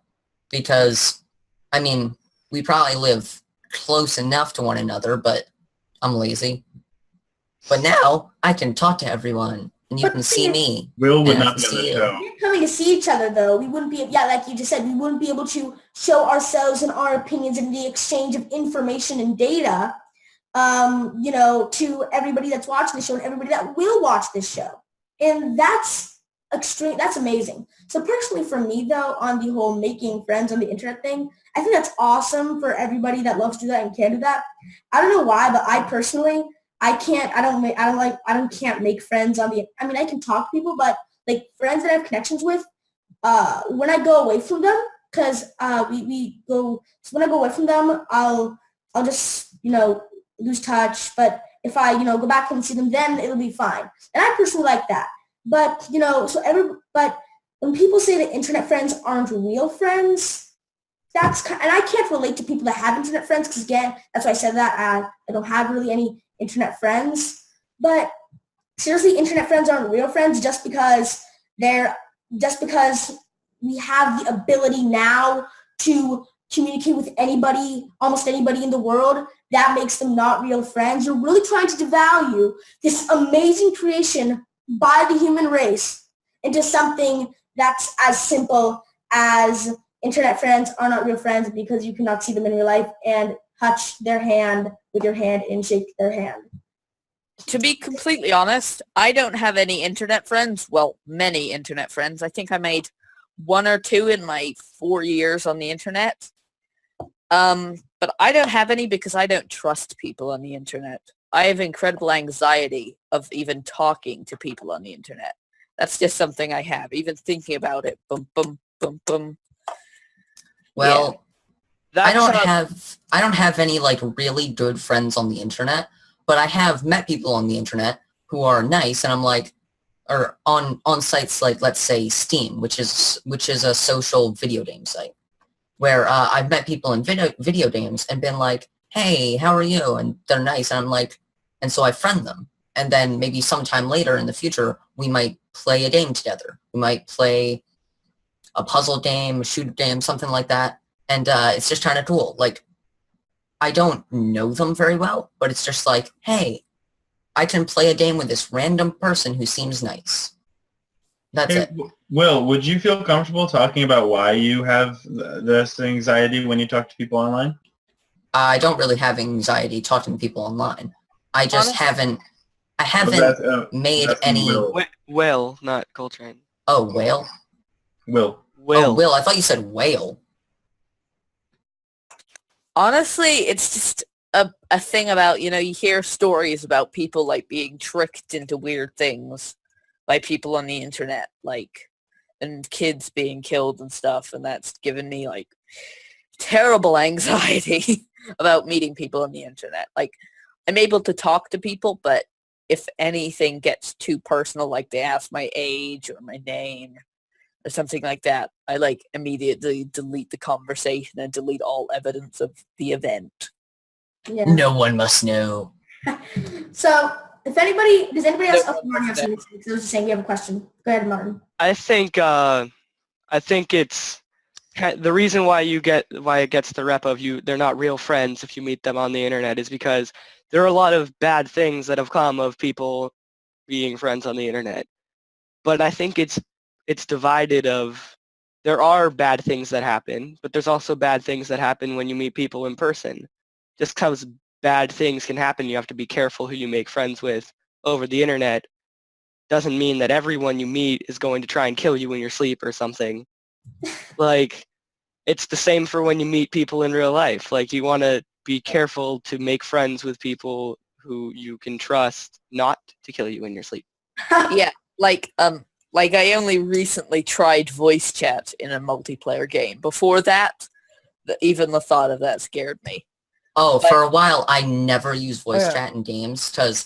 because, I mean, we probably live close enough to one another, but I'm lazy. But now I can talk to everyone, and you can see me. Will would and I not can be on see the you. show. We're coming to see each other, though. We wouldn't be, like you just said, we wouldn't be able to show ourselves and our opinions in the exchange of information and data, to everybody that's watching the show and everybody that will watch this show. And that's extreme. That's amazing. So personally for me, though, on the whole making friends on the internet thing, I think that's awesome for everybody that loves to do that and can do that. I don't know why, but I personally, can't make friends on the, I mean, I can talk to people, but like friends that I have connections with, when I go away from them, because so when I go away from them, I'll just, lose touch. But if I, go back and see them, then it'll be fine. And I personally like that. But, but when people say that internet friends aren't real friends, and I can't relate to people that have internet friends, because again, that's why I said that I don't have really any internet friends. But seriously, internet friends aren't real friends just because we have the ability now to communicate with anybody, almost anybody in the world. That makes them not real friends. You're really trying to devalue this amazing creation by the human race into something that's as simple as internet friends are not real friends because you cannot see them in real life and touch their hand with your hand and shake their hand. To be completely honest, I don't have any internet friends. Well, many internet friends. I think I made 1 or 2 in my 4 years on the internet. But I don't have any because I don't trust people on the internet. I have incredible anxiety of even talking to people on the internet. That's just something I have. Even thinking about it, boom, boom, boom, boom. Well, I That's don't have any like really good friends on the internet, but I have met people on the internet who are nice, and I'm like, or on sites like, let's say, Steam, which is a social video game site, where I've met people in video games and been like, hey, how are you? And they're nice, and I'm like, and so I friend them, and then maybe sometime later in the future we might play a game together. We might play a puzzle game, a shooter game, something like that, and it's just kind of cool. Like, I don't know them very well, but it's just like, hey, I can play a game with this random person who seems nice. That's Hey, it. Will, would you feel comfortable talking about why you have this anxiety when you talk to people online? I don't really have anxiety talking to people online. I just Honestly- I haven't made that's any... Will. Will, not Coltrane. Oh, whale? Will. Will. Oh, Will. I thought you said whale. Honestly, it's just a thing about, you hear stories about people like being tricked into weird things by people on the internet, like, and kids being killed and stuff, and that's given me like terrible anxiety about meeting people on the internet. Like, I'm able to talk to people, but if anything gets too personal, like they ask my age or my name or something like that, I like immediately delete the conversation and delete all evidence of the event. Yeah. No one must know. So, does anybody else? No Oh, one Martin, wants I was just saying you have a question. Go ahead, Martin. I think it's the reason why it gets the rep of they're not real friends if you meet them on the internet is because there are a lot of bad things that have come of people being friends on the internet. But I think it's divided of there are bad things that happen, but there's also bad things that happen when you meet people in person. Just because bad things can happen, you have to be careful who you make friends with over the internet. Doesn't mean that everyone you meet is going to try and kill you in your sleep or something. Like, it's the same for when you meet people in real life. Like, you want to be careful to make friends with people who you can trust not to kill you in your sleep. Yeah, like I only recently tried voice chat in a multiplayer game. Before that, even the thought of that scared me. Oh, But- for a while, I never used voice Yeah. chat in games because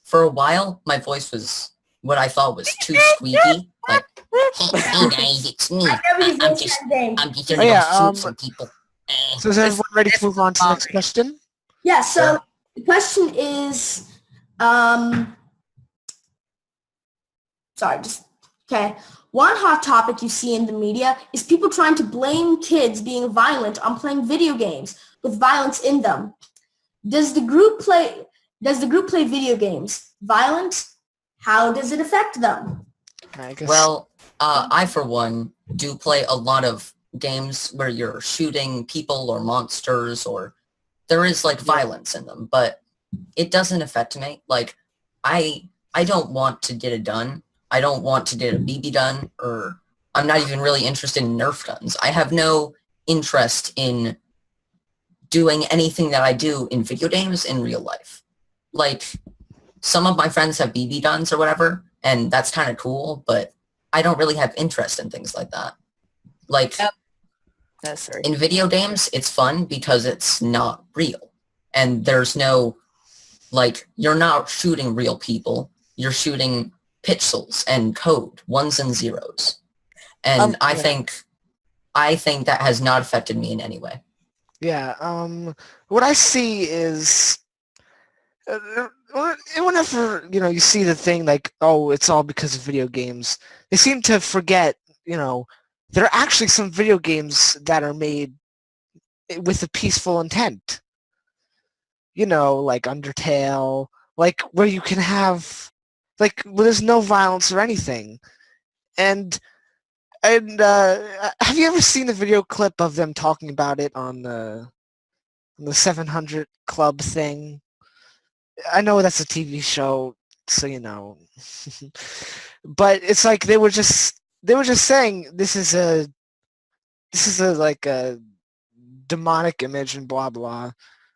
for a while, my voice was what I thought was too squeaky. Like, hey guys, it's me. I've never used I'm voice just, chat in game. I'm just gonna Oh, yeah, go shoot some people. So is everyone ready to move on to the next question? Yeah, so the question is, okay. One hot topic you see in the media is people trying to blame kids being violent on playing video games with violence in them. Does the group play video games? Violent? How does it affect them? I guess. Well, I, for one, do play a lot of games where you're shooting people or monsters or there is, like, violence in them, but it doesn't affect me. Like, I don't want to get a gun. I don't want to get a BB gun, or I'm not even really interested in Nerf guns. I have no interest in doing anything that I do in video games in real life. Like, some of my friends have BB guns or whatever, and that's kind of cool, but I don't really have interest in things like that. Like, Yep. Necessary. in video games, it's fun because it's not real. And there's no, like, you're not shooting real people. You're shooting pixels and code, ones and zeros. And I think that has not affected me in any way. Yeah, what I see is whenever, you see the thing like, oh, it's all because of video games, they seem to forget, there are actually some video games that are made with a peaceful intent. You know, like Undertale, like where you can have, like where there's no violence or anything. And have you ever seen a video clip of them talking about it on the 700 Club thing? I know that's a TV show, so you know. But it's like they were just saying this is a like a demonic image and blah blah.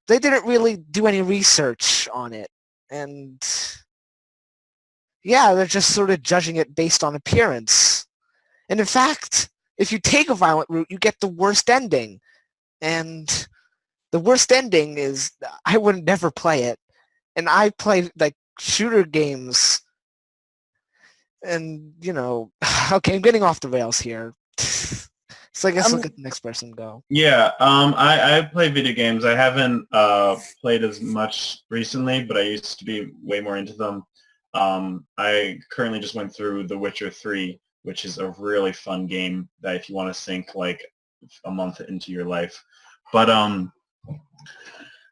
They didn't really do any research on it, and yeah, they're just sort of judging it based on appearance. And in fact, if you take a violent route, you get the worst ending. And the worst ending is I would never play it. And I play like shooter games. And, you know, okay, I'm getting off the rails here. So I guess look at the next person go. Yeah, I play video games. I haven't played as much recently, but I used to be way more into them. I currently just went through The Witcher 3, which is a really fun game that if you want to sink like a month into your life. But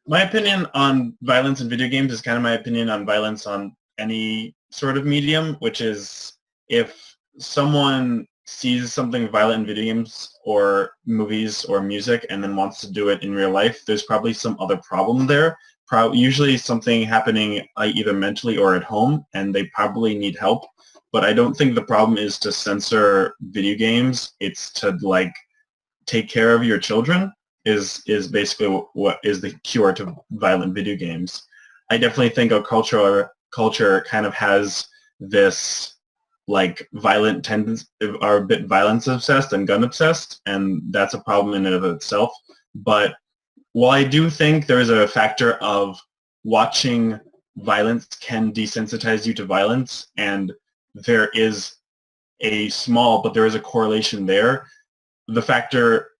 my opinion on violence in video games is kind of my opinion on violence on any sort of medium, which is if someone sees something violent in video games or movies or music and then wants to do it in real life, there's probably some other problem there. Usually something happening either mentally or at home, and they probably need help. But I don't think the problem is to censor video games. It's to like take care of your children is basically what is the cure to violent video games. I definitely think our culture kind of has this like violent tendency, are a bit violence obsessed and gun obsessed, and that's a problem in and of itself. But while I do think there is a factor of watching violence can desensitize you to violence, and there is a small, but there is a correlation there. The factor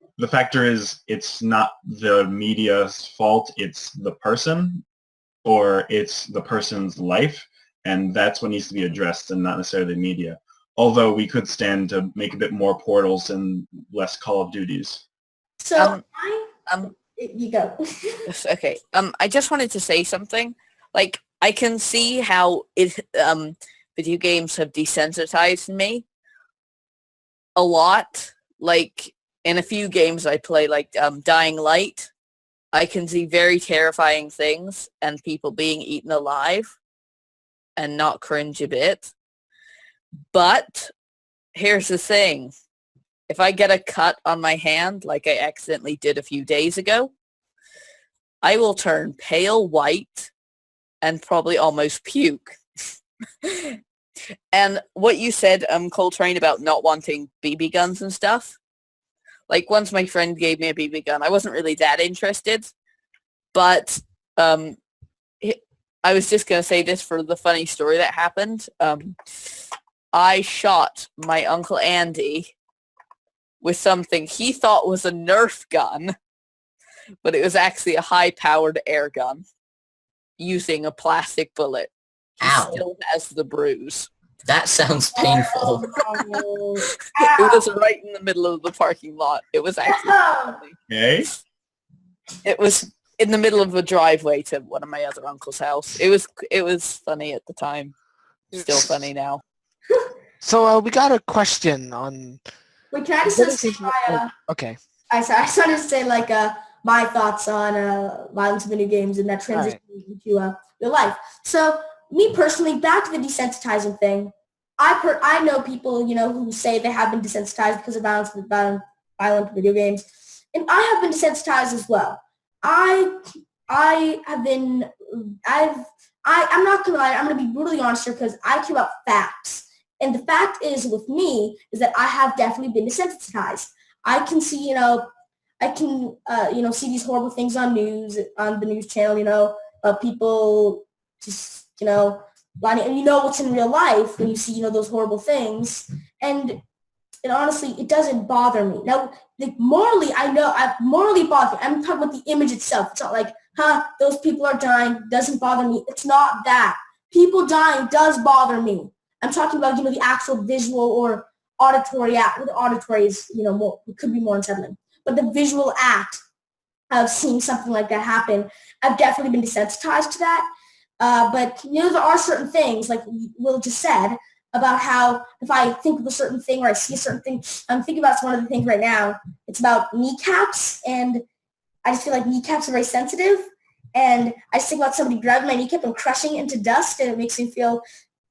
is it's not the media's fault, it's the person, or it's the person's life, and that's what needs to be addressed and not necessarily the media. Although we could stand to make a bit more Portals and less Call of Duties. So you go. Okay. I just wanted to say something. Like, I can see how video games have desensitized me a lot. Like, in a few games I play, like Dying Light, I can see very terrifying things and people being eaten alive and not cringe a bit. But here's the thing. If I get a cut on my hand, like I accidentally did a few days ago, I will turn pale white and probably almost puke. And what you said, Coltrane, about not wanting BB guns and stuff, like once my friend gave me a BB gun, I wasn't really that interested, but I was just going to say this for the funny story that happened. I shot my Uncle Andy with something he thought was a Nerf gun, but it was actually a high-powered air gun using a plastic bullet. He still has the bruise. That sounds painful. It was right in the middle of the parking lot. It was actually funny. Okay. It was in the middle of a driveway to one of my other uncle's house. It was funny at the time. Still funny now. So we got a question on. Wait, can I just say okay. I just wanted to say like my thoughts on violence in video games and that transition into real life. So me personally, back to the desensitizing thing. I know people, you know, who say they have been desensitized because of violent video games, and I have been desensitized as well. I'm not gonna lie. I'm gonna be brutally honest here because I care about facts. And the fact is, with me, is that I have definitely been desensitized. I can see, see these horrible things on the news channel, people just, lying, and what's in real life when you see, those horrible things. And honestly, it doesn't bother me. Now, like, morally, I'm morally bothered. I'm talking about the image itself. It's not like, those people are dying, doesn't bother me. It's not that. People dying does bother me. I'm talking about, the actual visual or auditory act. The auditory is, more, could be more unsettling. But the visual act of seeing something like that happen, I've definitely been desensitized to that. But there are certain things, like Will just said, about how if I think of a certain thing or I see a certain thing, I'm thinking about one of the things right now. It's about kneecaps, and I just feel like kneecaps are very sensitive. And I just think about somebody grabbing my kneecap and crushing it into dust, and it makes me feel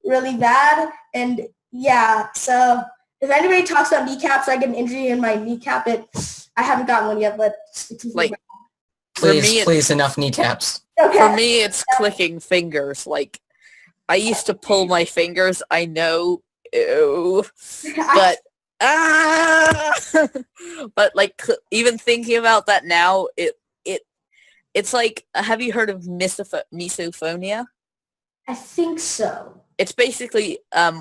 really bad. And yeah, so if anybody talks about kneecaps, I get an injury in my kneecap. I haven't gotten one yet, but Like, for me, Please, enough kneecaps. okay. For me, it's clicking fingers. Like, I used to pull my fingers. I know, ew, but but like even thinking about that now, it's like, have you heard of misophonia? I think so. It's basically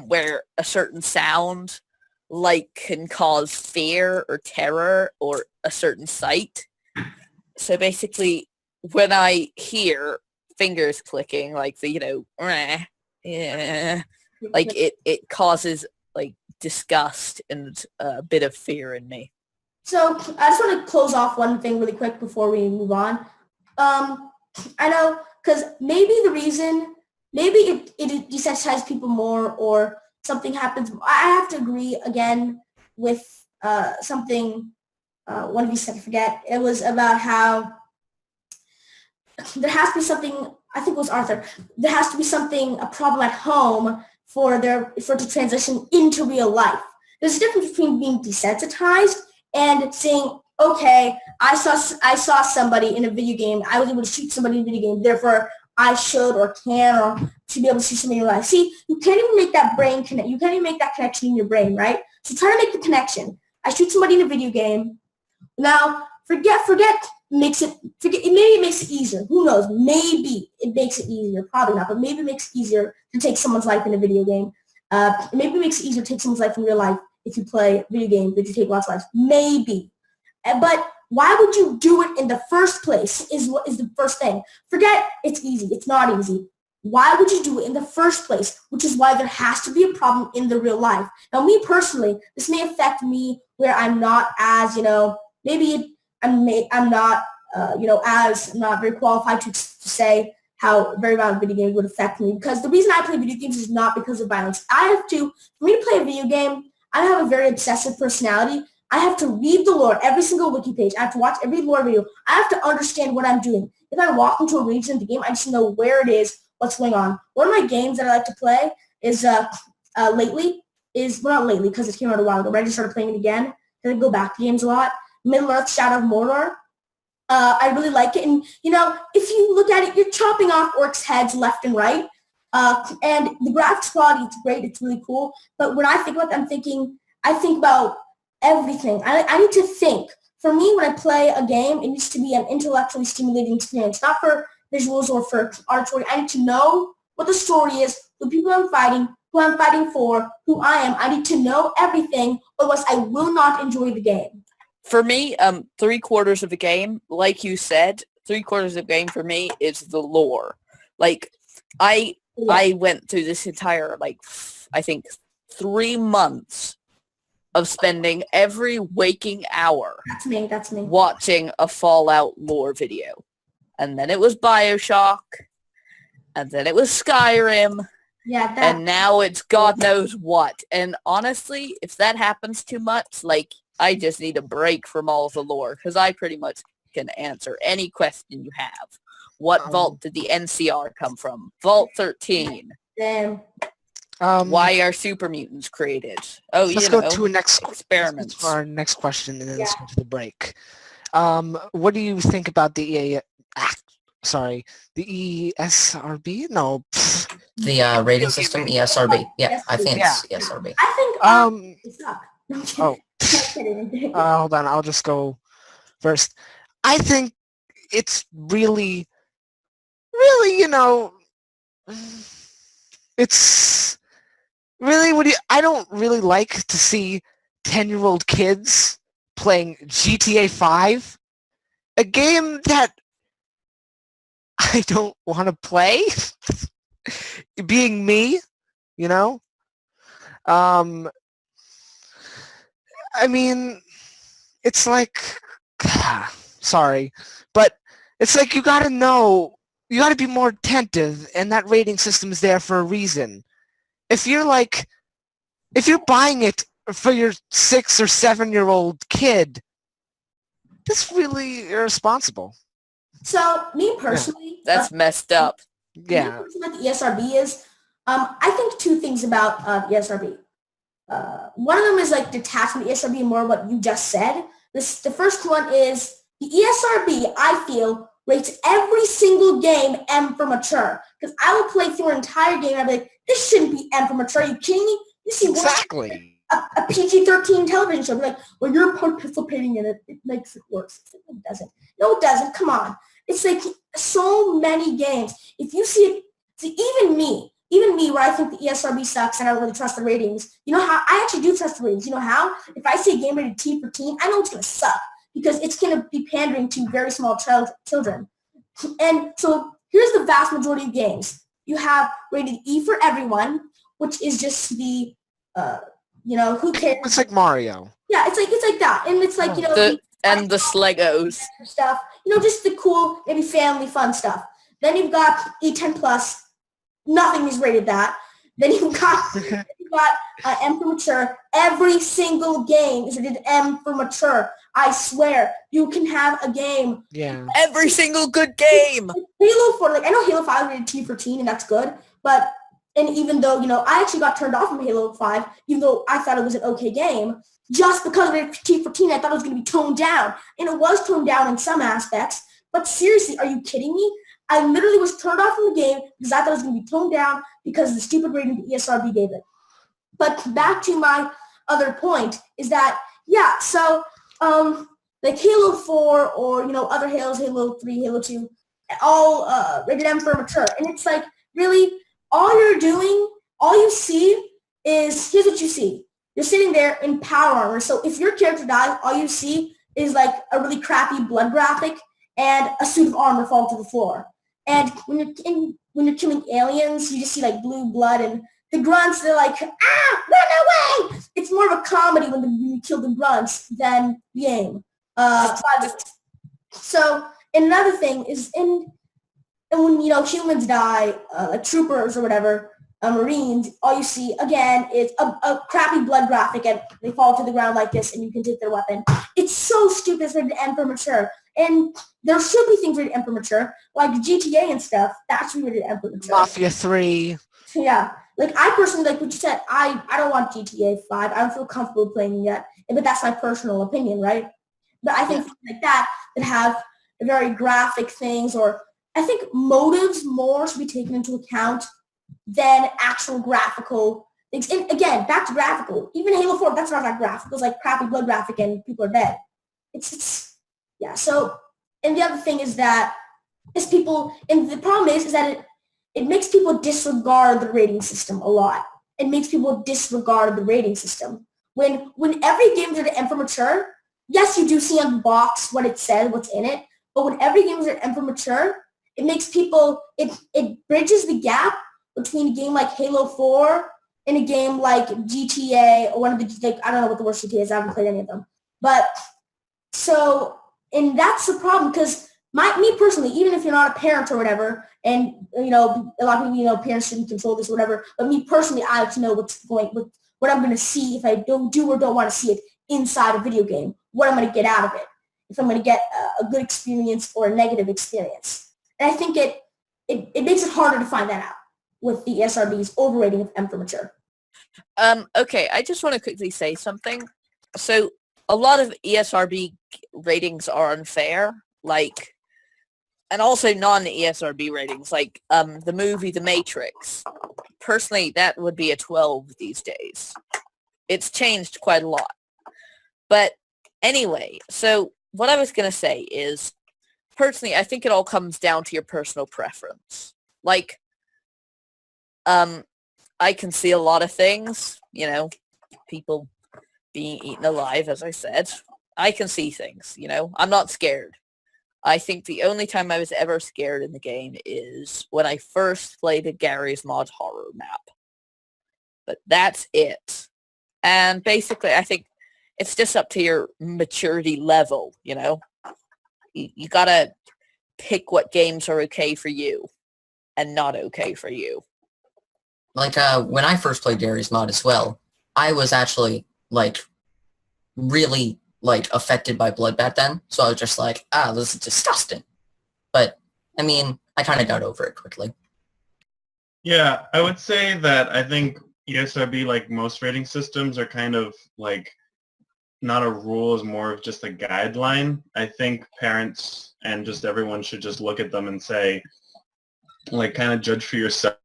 where a certain sound like can cause fear or terror or a certain sight. So basically, when I hear fingers clicking, like the like it causes like disgust and a bit of fear in me. So I just want to close off one thing really quick before we move on. I know, because maybe the reason, maybe it desensitizes people more or something happens. I have to agree again with something one of you said, I forget. It was about how there has to be something, I think it was Arthur, there has to be something, a problem at home for it to transition into real life. There's a difference between being desensitized and saying, okay, I saw somebody in a video game, I was able to shoot somebody in a video game, therefore I should or can or should be able to see somebody in real life. See, you can't even make that brain connect. You can't even make that connection in your brain, right? So try to make the connection. I shoot somebody in a video game. Now, forget, maybe it makes it easier. Who knows? Maybe it makes it easier. Probably not, but maybe it makes it easier to take someone's life in a video game. Maybe it makes it easier to take someone's life in real life if you play video games, if you take lots of lives. Maybe. But why would you do it in the first place is the first thing. Forget it's easy. It's not easy. Why would you do it in the first place? Which is why there has to be a problem in the real life. Now, me personally, this may affect me where I'm not as, maybe I'm not, as not very qualified to say how very violent video games would affect me. Because the reason I play video games is not because of violence. For me to play a video game, I have a very obsessive personality. I have to read the lore, every single wiki page. I have to watch every lore video. I have to understand what I'm doing. If I walk into a region of the game, I just know where it is, what's going on. One of my games that I like to play is not lately because it came out a while ago, but I just started playing it again. I go back to games a lot. Middle-earth: Shadow of Mordor. I really like it. And, if you look at it, you're chopping off orcs' heads left and right. And the graphics quality, it's great. It's really cool. But when I think about that, I think about everything. I need to think. For me, when I play a game, it needs to be an intellectually stimulating experience, not for visuals or for auditory. I need to know what the story is, the people I'm fighting, who I'm fighting for, who I am. I need to know everything, otherwise I will not enjoy the game. For me, 3/4 of the game, like you said, 3/4 of the game for me is the lore. Like, I went through this entire, I think 3 months of spending every waking hour That's me. watching a Fallout lore video. And then it was BioShock, and then it was Skyrim, Yeah, and now it's God knows what. And honestly, if that happens too much, I just need a break from all the lore, because I pretty much can answer any question you have. What vault did the NCR come from? Vault 13. damn. Why are super mutants created? Oh, Let's go to experiments. our next question, and then let's go to the break. What do you think about the ESRB? No. The rating system, ESRB. Yeah, I think it's ESRB. I think it's not. Oh. Hold on, I'll just go first. I think it's really, it's really I don't really like to see 10-year-old kids playing GTA 5, a game that I don't want to play, being me, I mean, it's like, sorry, but it's like you gotta know, you gotta be more attentive, and that rating system is there for a reason. If you're buying it for your 6 or 7-year-old kid, that's really irresponsible. So me personally, That's messed up. Yeah. What the ESRB is, I think two things about ESRB. One of them is like detached from the ESRB and more what you just said. The first one is the ESRB, I feel, rates every single game M for mature. Because I will play through an entire game and I'll be like, this shouldn't be M for mature. Are you kidding me? You see Exactly. a PG-13 television show. Be like, well, you're participating in it. It makes it worse. It doesn't. No, it doesn't. Come on. It's like so many games. If you see it, see, even me, where I think the ESRB sucks and I don't really trust the ratings, you know how? I actually do trust the ratings. You know how? If I see a game rated T for teen, I know it's going to suck because it's going to be pandering to very small children. And so here's the vast majority of games. You have rated E for everyone, which is just the, who cares? It's like Mario. Yeah, it's like that. And it's like, The Slegos. stuff, just the cool, maybe family fun stuff. Then you've got E10 plus, nothing is rated that. Then you've got M for mature. Every single game is rated M for mature. I swear, you can have a game. Yeah. Every single good game. Halo 4, I know Halo 5 rated T for teen, and that's good. And even though, I actually got turned off from Halo 5, even though I thought it was an okay game, just because of rated T for teen, I thought it was going to be toned down. And it was toned down in some aspects. But seriously, are you kidding me? I literally was turned off from the game because I thought it was going to be toned down because of the stupid rating the ESRB gave it. But back to my other point is that, yeah, so like Halo 4 or, other Halos, Halo 3, Halo 2, all rated M for mature. And it's like, really, all you're doing, all you see is, here's what you see. You're sitting there in power armor. So if your character dies, all you see is like a really crappy blood graphic and a suit of armor fall to the floor. And when you're killing aliens, you just see like blue blood and the grunts, they're like, run away! It's more of a comedy when you kill the grunts than the aim. So another thing is, and when, humans die, like troopers or whatever, Marines, all you see, again, is a crappy blood graphic and they fall to the ground like this and you can take their weapon. It's so stupid. It's rated M for mature. And there should be things rated M for mature, like GTA and stuff. That should be rated M for mature. Mafia 3. Yeah. Like, I personally, like what you said, I don't want GTA 5. I don't feel comfortable playing it yet. But that's my personal opinion, right? But I think things like that have very graphic things, or I think motives more should be taken into account than actual graphical things. And again, back to graphical. Even Halo 4, that's not that graphical. It's like crappy blood graphic and people are dead. Yeah. So, and the other thing is that and the problem is that it makes people disregard the rating system a lot. It makes people disregard the rating system. When every game is rated M for mature, yes, you do see on the box what it says, what's in it, but when every game is rated M for mature, it makes people, it bridges the gap between a game like Halo 4 and a game like GTA or one of the, like, I don't know what the worst GTA is, I haven't played any of them. But, so, and that's the problem, because me personally, even if you're not a parent or whatever, and, a lot of people, parents shouldn't control this or whatever, but me personally, I like to know what I'm going to see if I don't or don't want to see it inside a video game, what I'm going to get out of it, if I'm going to get a good experience or a negative experience. And I think it makes it harder to find that out with the ESRB's overrating of M for mature. Okay, I just want to quickly say something. So a lot of ESRB ratings are unfair, like, and also non-ESRB ratings, like the movie The Matrix. Personally, that would be a 12 these days. It's changed quite a lot. But anyway, so what I was going to say is, personally, I think it all comes down to your personal preference. Like, I can see a lot of things, people being eaten alive, as I said. I can see things, I'm not scared. I think the only time I was ever scared in the game is when I first played a Garry's Mod horror map. But that's it. And basically, I think it's just up to your maturity level, you know? You gotta pick what games are okay for you and not okay for you. Like, when I first played Garry's Mod as well, I was actually, like, really, like, affected by Bloodbath then. So I was just like, this is disgusting. But, I mean, I kind of got over it quickly. Yeah, I would say that I think ESRB, like most rating systems, are kind of like not a rule, is more of just a guideline. I think parents and just everyone should just look at them and say, like, kind of judge for yourself.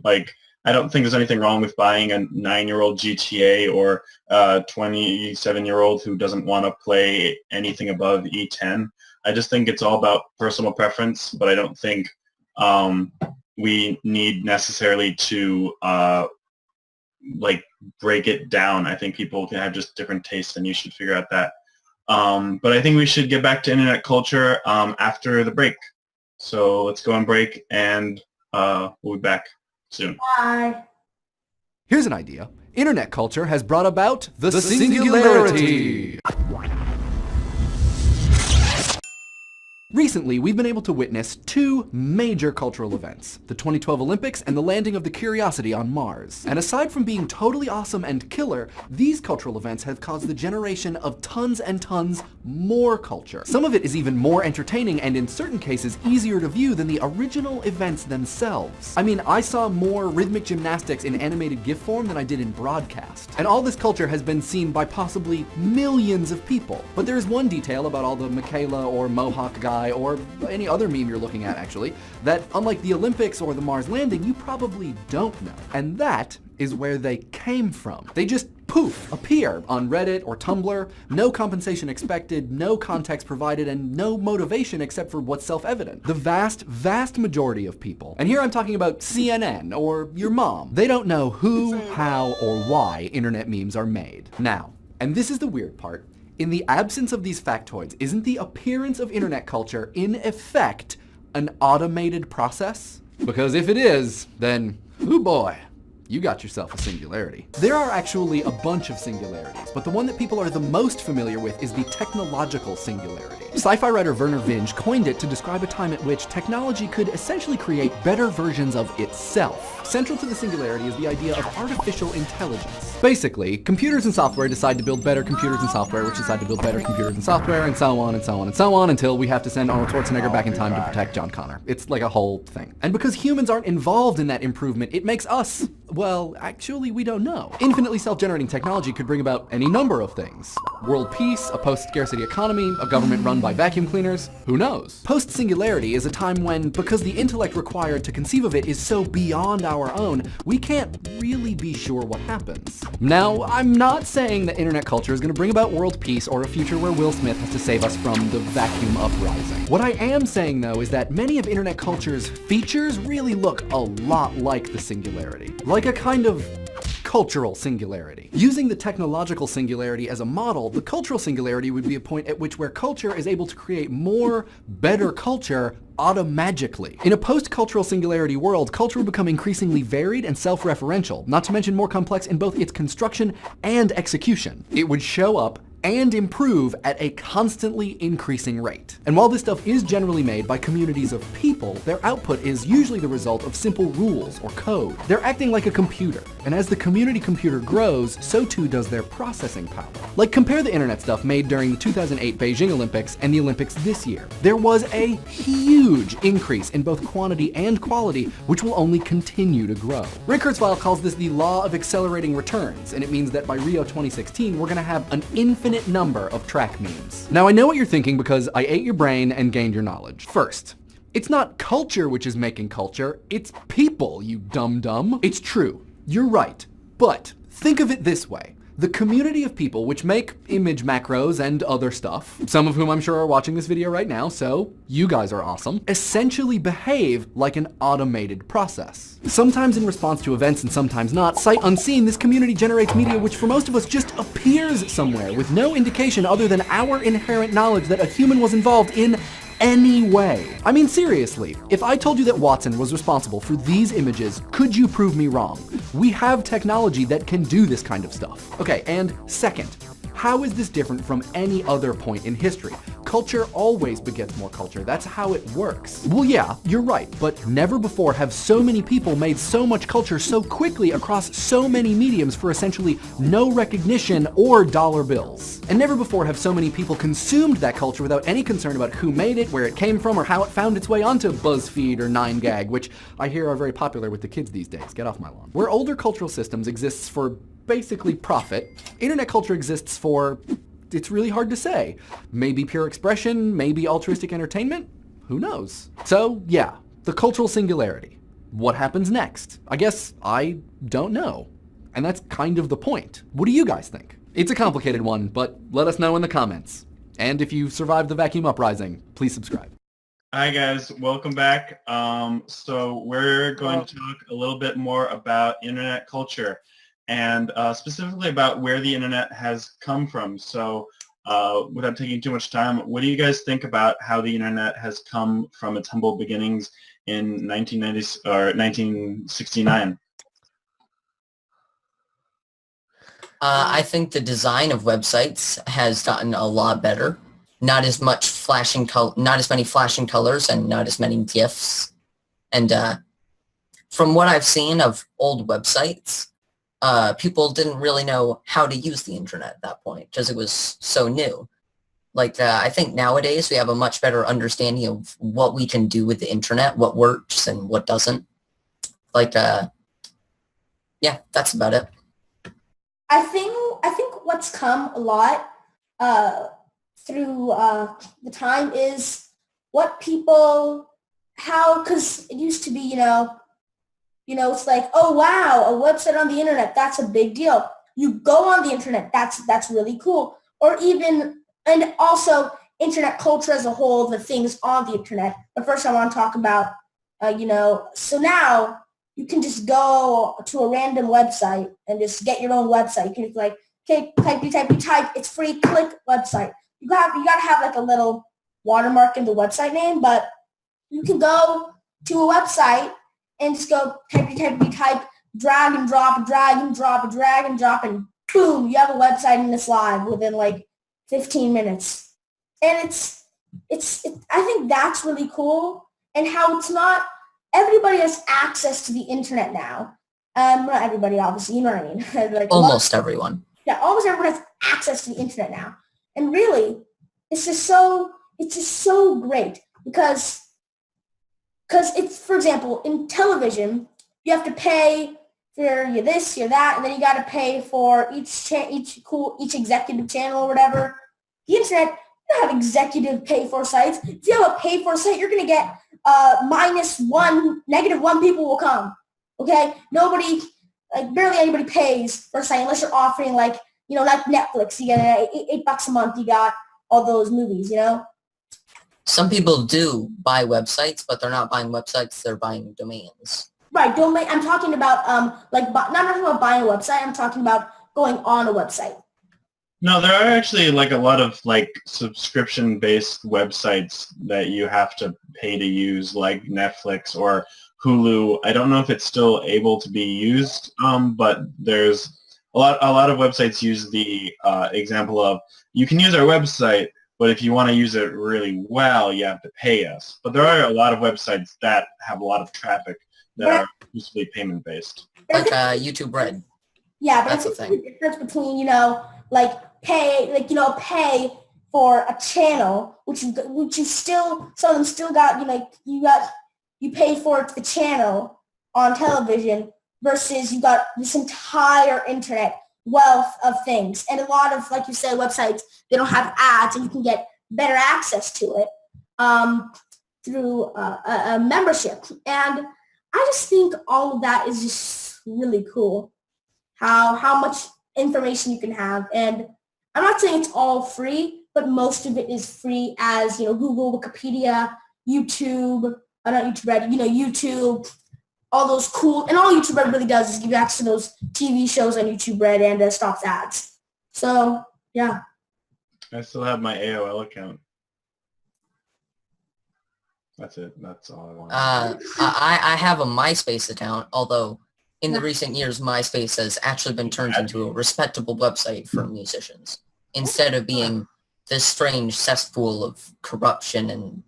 Like, I don't think there's anything wrong with buying a 9-year-old GTA or a 27-year-old who doesn't want to play anything above E10. I just think it's all about personal preference, but I don't think we need necessarily to like break it down. I think people can have just different tastes, and you should figure out that. But I think we should get back to internet culture after the break. So let's go on break, and we'll be back soon. Bye. Here's an idea. Internet culture has brought about the singularity. Recently, we've been able to witness two major cultural events, the 2012 Olympics and the landing of the Curiosity on Mars. And aside from being totally awesome and killer, these cultural events have caused the generation of tons and tons more culture. Some of it is even more entertaining and in certain cases easier to view than the original events themselves. I mean, I saw more rhythmic gymnastics in animated GIF form than I did in broadcast. And all this culture has been seen by possibly millions of people. But there is one detail about all the Michaela or Mohawk guy or any other meme you're looking at actually, that unlike the Olympics or the Mars landing, you probably don't know. And that is where they came from. They just poof, appear on Reddit or Tumblr, no compensation expected, no context provided, and no motivation except for what's self-evident. The vast, vast majority of people, and here I'm talking about CNN or your mom, they don't know who, how, or why internet memes are made. Now, and this is the weird part, in the absence of these factoids, isn't the appearance of internet culture in effect an automated process? Because if it is, then, oh boy, you got yourself a singularity. There are actually a bunch of singularities, but the one that people are the most familiar with is the technological singularity. Sci-fi writer Vernor Vinge coined it to describe a time at which technology could essentially create better versions of itself. Central to the singularity is the idea of artificial intelligence. Basically, computers and software decide to build better computers and software, which decide to build better computers and software, and so on and so on and so on, until we have to send Arnold Schwarzenegger back in time to protect John Connor. It's like a whole thing. And because humans aren't involved in that improvement, it makes us, well, actually, we don't know. Infinitely self-generating technology could bring about any number of things. World peace, a post-scarcity economy, a government run by vacuum cleaners, who knows? Post-singularity is a time when, because the intellect required to conceive of it is so beyond our own, we can't really be sure what happens. Now, I'm not saying that internet culture is going to bring about world peace or a future where Will Smith has to save us from the vacuum uprising. What I am saying, though, is that many of internet culture's features really look a lot like the singularity. Like a kind of cultural singularity. Using the technological singularity as a model, the cultural singularity would be a point at which where culture is able to create more, better culture automagically. In a post-cultural singularity world, culture will become increasingly varied and self-referential, not to mention more complex in both its construction and execution. It would show up and improve at a constantly increasing rate. And while this stuff is generally made by communities of people, their output is usually the result of simple rules or code. They're acting like a computer, and as the community computer grows, so too does their processing power. Like, compare the internet stuff made during the 2008 Beijing Olympics and the Olympics this year. There was a huge increase in both quantity and quality, which will only continue to grow. Ray Kurzweil calls this the law of accelerating returns, and it means that by Rio 2016, we're gonna have an infinite number of track memes. Now, I know what you're thinking because I ate your brain and gained your knowledge. First, it's not culture which is making culture, it's people, you dumb. It's true, you're right, but think of it this way. The community of people which make image macros and other stuff, some of whom I'm sure are watching this video right now, so you guys are awesome, essentially behave like an automated process. Sometimes in response to events and sometimes not, sight unseen, this community generates media which for most of us just appears somewhere with no indication other than our inherent knowledge that a human was involved in any way. I mean, seriously, if I told you that Watson was responsible for these images, could you prove me wrong? We have technology that can do this kind of stuff. Okay, and second, how is this different from any other point in history? Culture always begets more culture. That's how it works. Well, yeah, you're right, but never before have so many people made so much culture so quickly across so many mediums for essentially no recognition or dollar bills. And never before have so many people consumed that culture without any concern about who made it, where it came from, or how it found its way onto BuzzFeed or 9gag, which I hear are very popular with the kids these days. Get off my lawn. Where older cultural systems exists for basically profit, internet culture exists for, it's really hard to say. Maybe pure expression, maybe altruistic entertainment, who knows? So yeah, the cultural singularity. What happens next? I guess I don't know. And that's kind of the point. What do you guys think? It's a complicated one, but let us know in the comments. And if you survived the vacuum uprising, please subscribe. Hi guys, welcome back. So we're going to talk a little bit more about internet culture and specifically about where the internet has come from. So without taking too much time, what do you guys think about how the internet has come from its humble beginnings in 1969? I think the design of websites has gotten a lot better. Not as much not as many flashing colors, and not as many GIFs. And from what I've seen of old websites, people didn't really know how to use the internet at that point because it was so new. Like, I think nowadays we have a much better understanding of what we can do with the internet, what works and what doesn't. Like, yeah, that's about it. I think what's come a lot through the time is what people, because it used to be, it's like, oh wow, a website on the internet, that's a big deal. You go on the internet, that's really cool. Or even, and also internet culture as a whole, the things on the internet. But first I want to talk about, so now you can just go to a random website and just get your own website. You can just like, okay, type, it's free, click website. You gotta have like a little watermark in the website name, but you can go to a website and just go type, drag and drop, and boom, you have a website and it's live within like 15 minutes. And I think that's really cool, and how it's not, everybody has access to the internet now. Not everybody, obviously, you know what I mean? Like almost everyone. Yeah, almost everyone has access to the internet now. And really, it's just so great because it's, for example, in television, you have to pay for your this, your that, and then you got to pay for each executive channel or whatever. The internet, you don't have executive pay for sites. If you have a pay for site, you're going to get -1 people will come. Okay, nobody, like barely anybody pays for a site unless you're offering like Netflix. You get $8 a month. You got all those movies. Some people do buy websites, but they're not buying websites, they're buying domains. Right, domain. I'm talking about not talking about buying a website. I'm talking about going on a website. No, there are actually like a lot of like subscription-based websites that you have to pay to use, like Netflix or Hulu. I don't know if it's still able to be used, but there's a lot of websites use the example of, you can use our website, but if you want to use it really well, you have to pay us. But there are a lot of websites that have a lot of traffic that are usually payment-based. Like YouTube Red. Yeah, but that's I the think thing. the difference between, pay for a channel, which is still, some of them still got, you pay for the channel on television versus you got this entire internet wealth of things. And a lot of, like you said, websites, they don't have ads, and you can get better access to it through a membership. And I just think all of that is just really cool, how much information you can have. And I'm not saying it's all free, but most of it is free, as Google, Wikipedia, YouTube, not YouTube Red, YouTube, all those cool, and all YouTube Red really does is give you access to those TV shows on YouTube Red and stops ads. So yeah. I still have my AOL account. That's it. That's all I want. I have a MySpace account, although in the recent years, MySpace has actually been turned into a respectable website for musicians. instead of being this strange cesspool of corruption and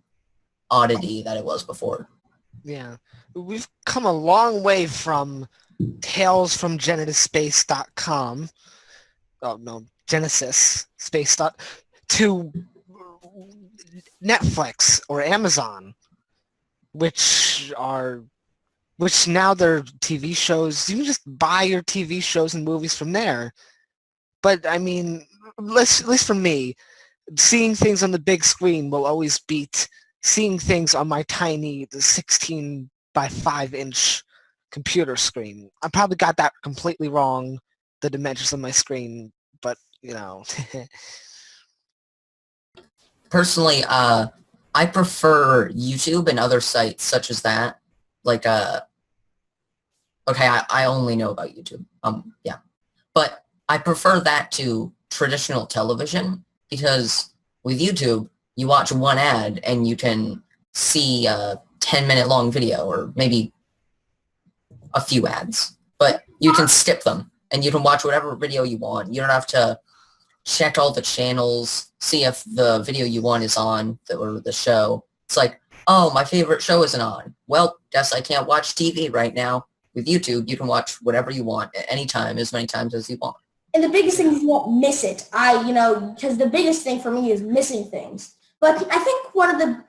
oddity that it was before. Yeah. We've come a long way from Tales from GenesisSpace.com. Oh, no, Genesis Space to Netflix or Amazon, which now they're TV shows. You can just buy your TV shows and movies from there. But, I mean, at least for me, seeing things on the big screen will always beat seeing things on my tiny 16 by 5-inch computer screen. I probably got that completely wrong, the dimensions of my screen, but, you know. Personally, I prefer YouTube and other sites such as that. Like, okay, I only know about YouTube. Yeah. But I prefer that to traditional television because with YouTube, you watch one ad and you can see a 10-minute long video or maybe a few ads. But you can skip them and you can watch whatever video you want. You don't have to check all the channels, see if the video you want is on or the show. It's like, oh, my favorite show isn't on. Well, guess I can't watch TV right now. With YouTube, you can watch whatever you want at any time, as many times as you want. And the biggest thing is you won't miss it. Because the biggest thing for me is missing things. But I think what a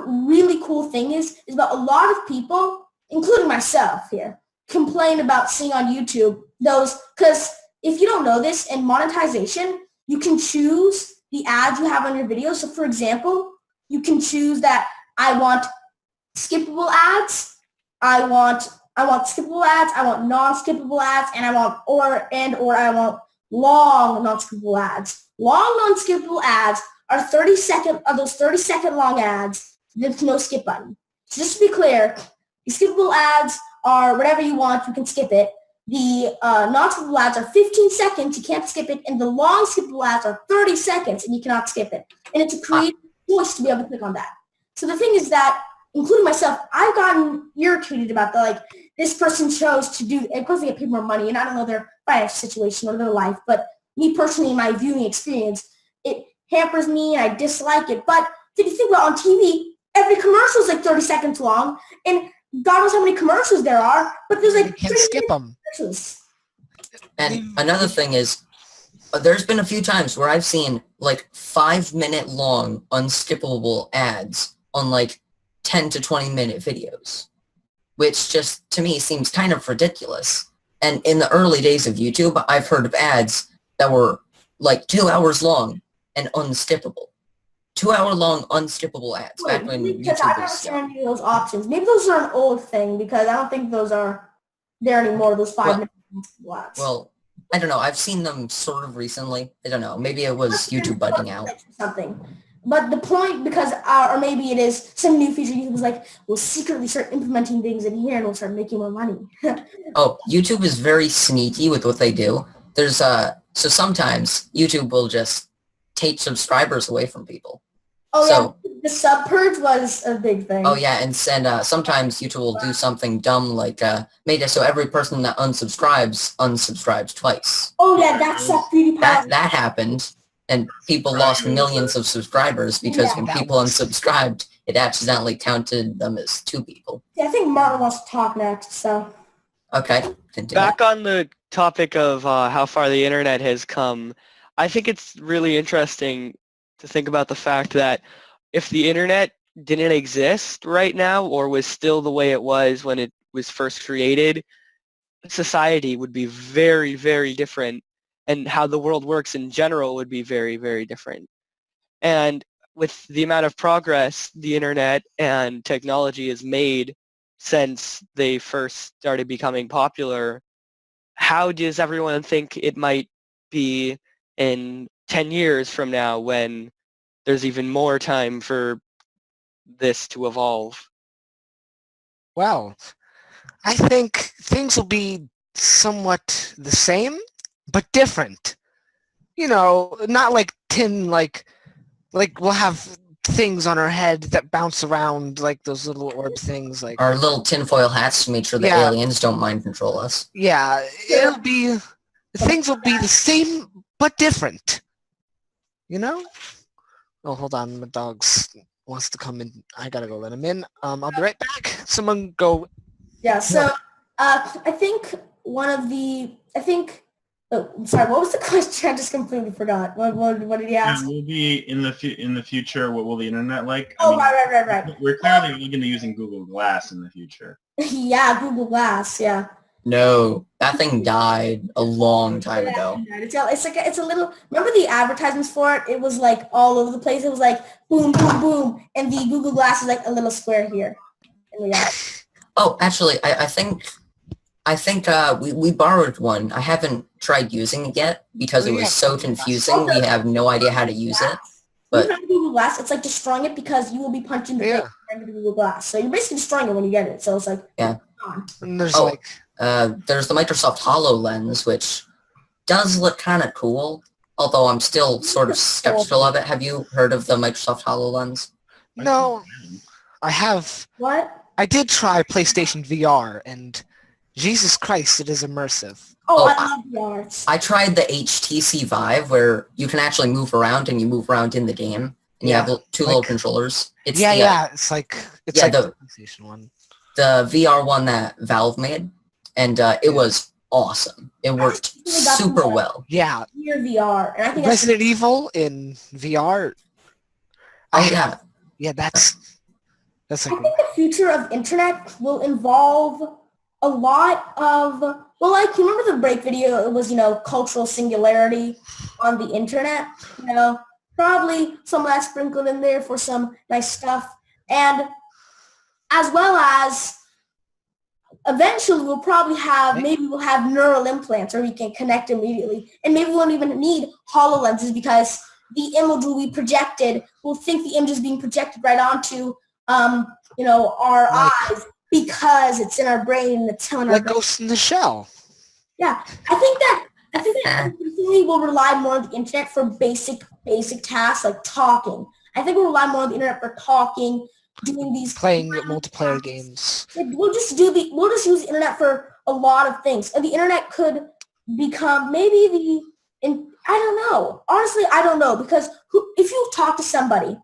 really cool thing is about a lot of people, including myself here, complain about seeing on YouTube because if you don't know this, in monetization, you can choose the ads you have on your video. So for example, you can choose that I want skippable ads, I want skippable ads, I want non-skippable ads, and I want or I want long non-skippable ads. Long non-skippable ads are 30-second long ads with no skip button. So just to be clear, the skippable ads are whatever you want, you can skip it. The non-skippable ads are 15 seconds, you can't skip it, and the long skippable ads are 30 seconds, and you cannot skip it. And it's a creative choice to be able to click on that. So the thing is that, including myself, I've gotten irritated about this person chose to do, of course they get paid more money, and I don't know their financial situation or their life, but me personally, in my viewing experience, it hampers me and I dislike it. But if you think about on TV, every commercial is like 30 seconds long, and God knows how many commercials there are, but there's like... You can't skip them. And another thing is, there's been a few times where I've seen like 5-minute long unskippable ads on like 10 to 20-minute videos, which just to me seems kind of ridiculous. And in the early days of YouTube, I've heard of ads that were like 2 hours long and unskippable. 2-hour long unskippable ads back when YouTube was young. Those options. Maybe those are an old thing because I don't think those are there anymore, those 5-minute ads. Well, I don't know. I've seen them sort of recently. I don't know. Maybe it was YouTube budding out. Something. But the point, because, or maybe it is some new feature, YouTube was like, we'll secretly start implementing things in here and we'll start making more money. Oh, YouTube is very sneaky with what they do. There's, so sometimes YouTube will just take subscribers away from people. Oh, so, yeah, the sub purge was a big thing. Oh, yeah, and sometimes YouTube will do something dumb like make it so every person that unsubscribes twice. Oh, yeah, that's PewDiePie. That happened, and people lost millions of subscribers because when people unsubscribed, it accidentally counted them as 2 people. Yeah, I think Martin wants to talk next, so. Okay, continue. Back on the topic of how far the internet has come, I think it's really interesting to think about the fact that if the internet didn't exist right now or was still the way it was when it was first created, society would be very, very different, and how the world works in general would be very, very different. And with the amount of progress the internet and technology has made since they first started becoming popular, how does everyone think it might be in 10 years from now when there's even more time for this to evolve? Well, I think things will be somewhat the same, but different. You know, not like like we'll have things on our head that bounce around, like those little orb things. Like our little tinfoil hats to make sure the aliens don't mind control us. Yeah, things will be the same, but different. You know? Oh, hold on. My dog wants to come in. I gotta go let him in. I'll be right back. Someone go. Yeah, so I think oh, I'm sorry, what was the question? I just completely forgot. What did he ask? And will be in the future. What will the internet like? Oh, right. We're clearly going to be using Google Glass in the future. Yeah, Google Glass, yeah. No, that thing died a long time ago. It's a little, remember the advertisements for it? It was like all over the place. It was like boom, boom, boom. And the Google Glass is like a little square here. And Oh, actually, I think we borrowed one. I haven't tried using it yet because it was so confusing. We have no idea how to use it. But Google Glass, it's like destroying it because you will be punching the thing into Google Glass. So you're basically destroying it when you get it. So it's like, And there's there's the Microsoft HoloLens, which does look kind of cool, although I'm still sort of skeptical of it. Have you heard of the Microsoft HoloLens? No, I have. What? I did try PlayStation VR, and Jesus Christ, it is immersive. Oh, I love VR. I tried the HTC Vive, where you can actually move around, and you move around in the game, and you have two little controllers. It's it's like the PlayStation one. The VR one that Valve made, and it was awesome. It worked super well. Yeah. Near VR, and I think Resident Evil in VR. Yeah, that's I think the future of internet will involve a lot of, well, like, you remember the break video? It was, cultural singularity on the internet. Probably some of that sprinkled in there for some nice stuff. And as well as eventually we'll probably have, maybe we'll have neural implants where we can connect immediately. And maybe we won't even need HoloLenses because the image will be projected. We'll think the image is being projected right onto, our eyes because it's in our brain and it's telling our brain. Ghost in the Shell. Yeah, I think that increasingly we'll rely more on the internet for basic tasks like talking. I think we'll rely more on the internet for talking, doing these playing multiplayer games. We'll just use the internet for a lot of things. And the internet could become maybe I don't know. Honestly, I don't know because if you talk to somebody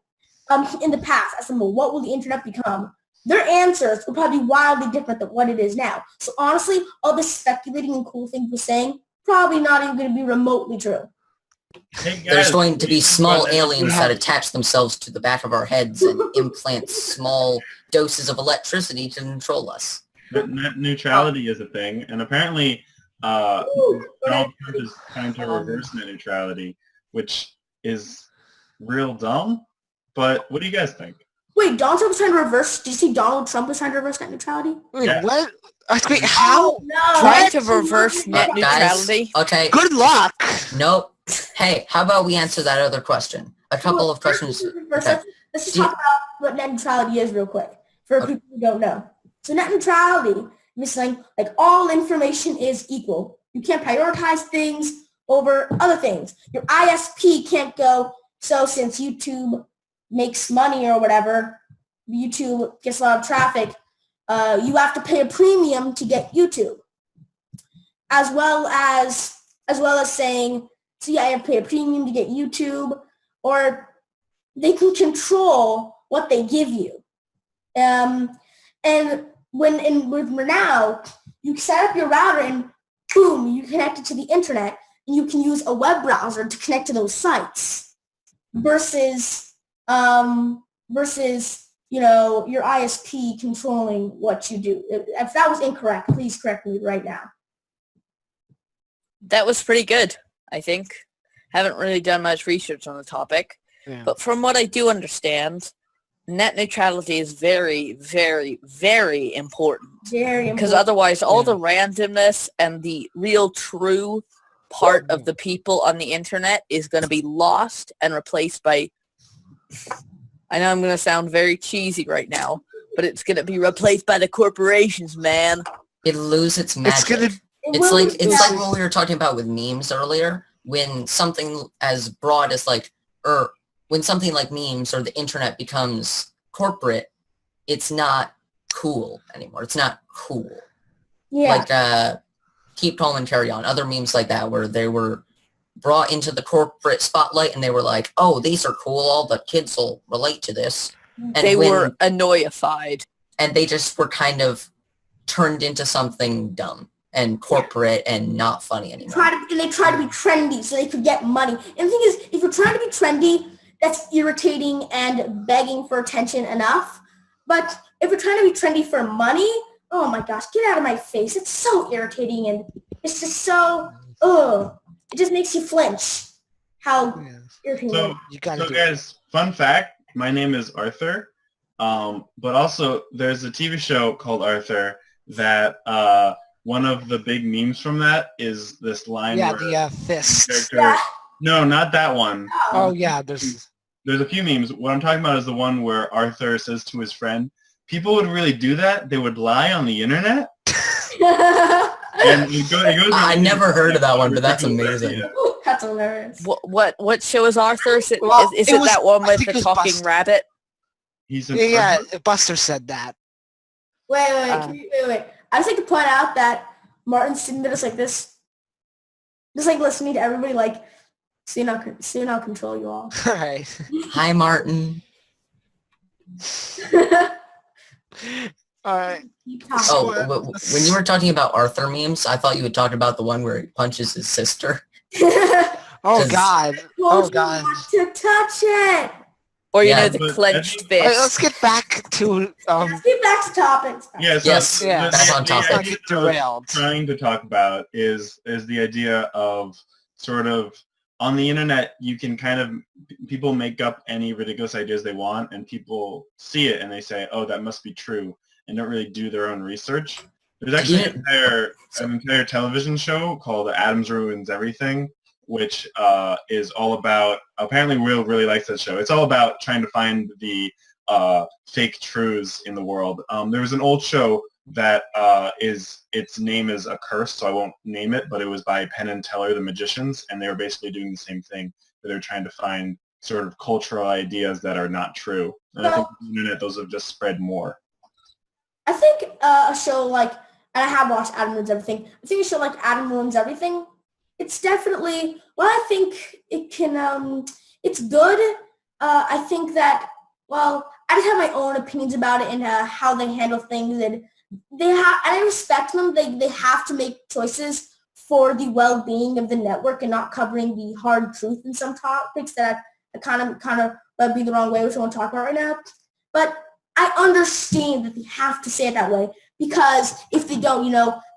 in the past, ask them, well, what will the internet become? Their answers will probably be wildly different than what it is now. So honestly, all this speculating and cool things we're saying, probably not even going to be remotely true. Hey guys, there's going to be small aliens that attach themselves to the back of our heads and implant small doses of electricity to control us. Net neutrality is a thing, and apparently Donald Trump is trying to reverse net neutrality, which is real dumb. But what do you guys think? Wait, Donald Trump was trying to reverse? Did you see Donald Trump was trying to reverse net neutrality? Wait, what? Wait, how? No. Trying to reverse net neutrality? Guys, okay. Good luck. Nope. Hey, how about we answer that other question? A couple of questions. Okay. Let's just talk about what net neutrality is real quick for people who don't know. So net neutrality means like all information is equal. You can't prioritize things over other things. Your ISP can't go, so since YouTube makes money or whatever, YouTube gets a lot of traffic, you have to pay a premium to get YouTube. As well as saying, so yeah, I have to pay a premium to get YouTube, or they can control what they give you. And with now, you set up your router and boom, you connect it to the internet, and you can use a web browser to connect to those sites versus your ISP controlling what you do. If that was incorrect, please correct me right now. That was pretty good, I think. Haven't really done much research on the topic. Yeah. But from what I do understand, net neutrality is very, very, very important. Very important. Because otherwise all the randomness and the real true part of the people on the internet is going to be lost and replaced by, I know I'm going to sound very cheesy right now, but it's going to be replaced by the corporations, man. It'll lose its magic. It's like what we were talking about with memes earlier. When something as broad as when something like memes or the internet becomes corporate, it's not cool anymore. It's not cool. Yeah. Like Keep Calm and Carry On. Other memes like that where they were brought into the corporate spotlight and they were like, oh, these are cool, all the kids will relate to this. And They were annoyified. and they just were kind of turned into something dumb and corporate and not funny anymore. They tried to be trendy so they could get money. And the thing is, if you're trying to be trendy, that's irritating and begging for attention enough. But if you're trying to be trendy for money, oh my gosh, get out of my face. It's so irritating and it's just so, it just makes you flinch. How irritating. So, guys, fun fact, my name is Arthur. But also, there's a TV show called Arthur that one of the big memes from that is this line Yeah, where the fist. No, not that one. Oh, yeah, there's a few memes. What I'm talking about is the one where Arthur says to his friend, people would really do that. They would lie on the internet. And it goes I never heard of that one, but that's amazing. That's hilarious. What show is Arthur? Is it was- that one I with think it the was talking Buster. rabbit? He's in Yeah, Buster said that. Wait. I just like to point out that Martin's sitting there just like this. Just like listening to everybody like, soon I'll control you all. All right. Hi, Martin. All right. Oh, when you were talking about Arthur memes, I thought you would talk about the one where he punches his sister. Oh, God. Oh, God. To touch it. Or, Yeah, the but clenched All right, fist. let's get back to Let's get back to topics. Yeah, so Yes, yeah, back on topic. idea Not get I was derailed. trying to talk about is the idea of sort of on the internet you can kind of people make up any ridiculous ideas they want and people see it and they say, oh, that must be true, and don't really do their own research. There's actually an entire television show called Adams Ruins Everything, which is all about, apparently Will really likes that show. It's all about trying to find the fake truths in the world. There was an old show that its name is A Curse, so I won't name it, but it was by Penn and Teller, the magicians, and they were basically doing the same thing. They're trying to find sort of cultural ideas that are not true. And I think on the internet, those have just spread more. I think a show like, and I have watched Adam Ruins Everything. I think a show like Adam Ruins Everything, it's definitely, well, I think it can, it's good. I think that, well, I just have my own opinions about it and how they handle things, and and I respect them. They have to make choices for the well-being of the network and not covering the hard truth in some topics that I kind of rub me the wrong way, which I won't talk about right now. But I understand that they have to say it that way, because if they don't,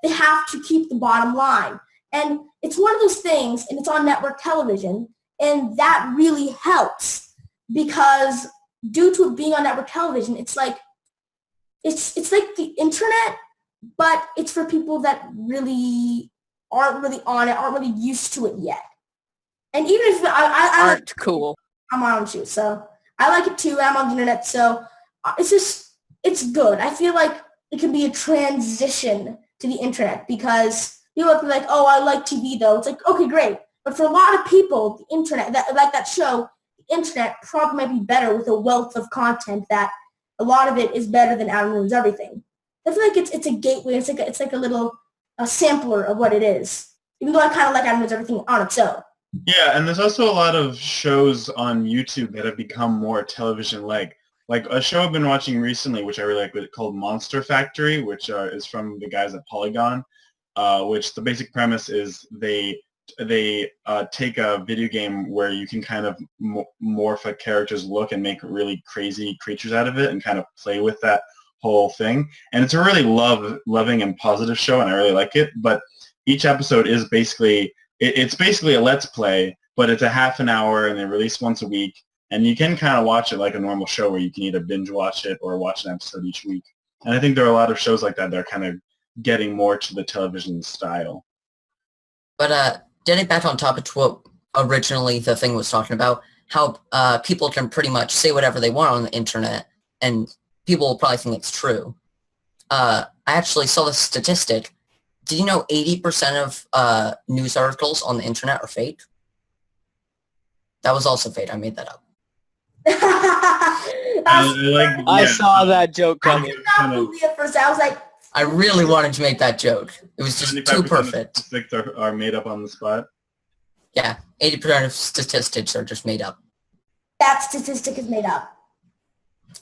they have to keep the bottom line. And it's one of those things, and it's on network television, and that really helps, because due to it being on network television, it's like the internet, but it's for people that really aren't really on it, aren't really used to it yet. And even if I aren't cool, I'm on it too, so I like it too. I'm on the internet, so it's good. I feel like it can be a transition to the internet, because people will be like, oh, I like TV though. It's like, okay, great. But for a lot of people, the internet, that show, the internet probably might be better with a wealth of content that a lot of it is better than Adam Ruins Everything. I feel like it's a gateway. It's like a little sampler of what it is, even though I kind of like Adam Ruins Everything on its own. Yeah, and there's also a lot of shows on YouTube that have become more television-like. Like a show I've been watching recently, which I really like, called Monster Factory, which is from the guys at Polygon, which the basic premise is they take a video game where you can kind of morph a character's look and make really crazy creatures out of it and kind of play with that whole thing. And it's a really loving and positive show, and I really like it. But each episode is basically, it's basically a Let's Play, but it's a half an hour, and they release once a week. And you can kind of watch it like a normal show where you can either binge watch it or watch an episode each week. And I think there are a lot of shows like that that are kind of getting more to the television style. But getting back on topic to what originally the thing was talking about, how people can pretty much say whatever they want on the internet, and people will probably think it's true. I actually saw this statistic. Did you know 80% of news articles on the internet are fake? That was also fake. I made that up. I saw that joke I coming. did not believe it first. I was like, I really wanted to make that joke. It was just too 75% perfect. of statistics are made up on the spot. Yeah. 80% of statistics are just made up. That statistic is made up.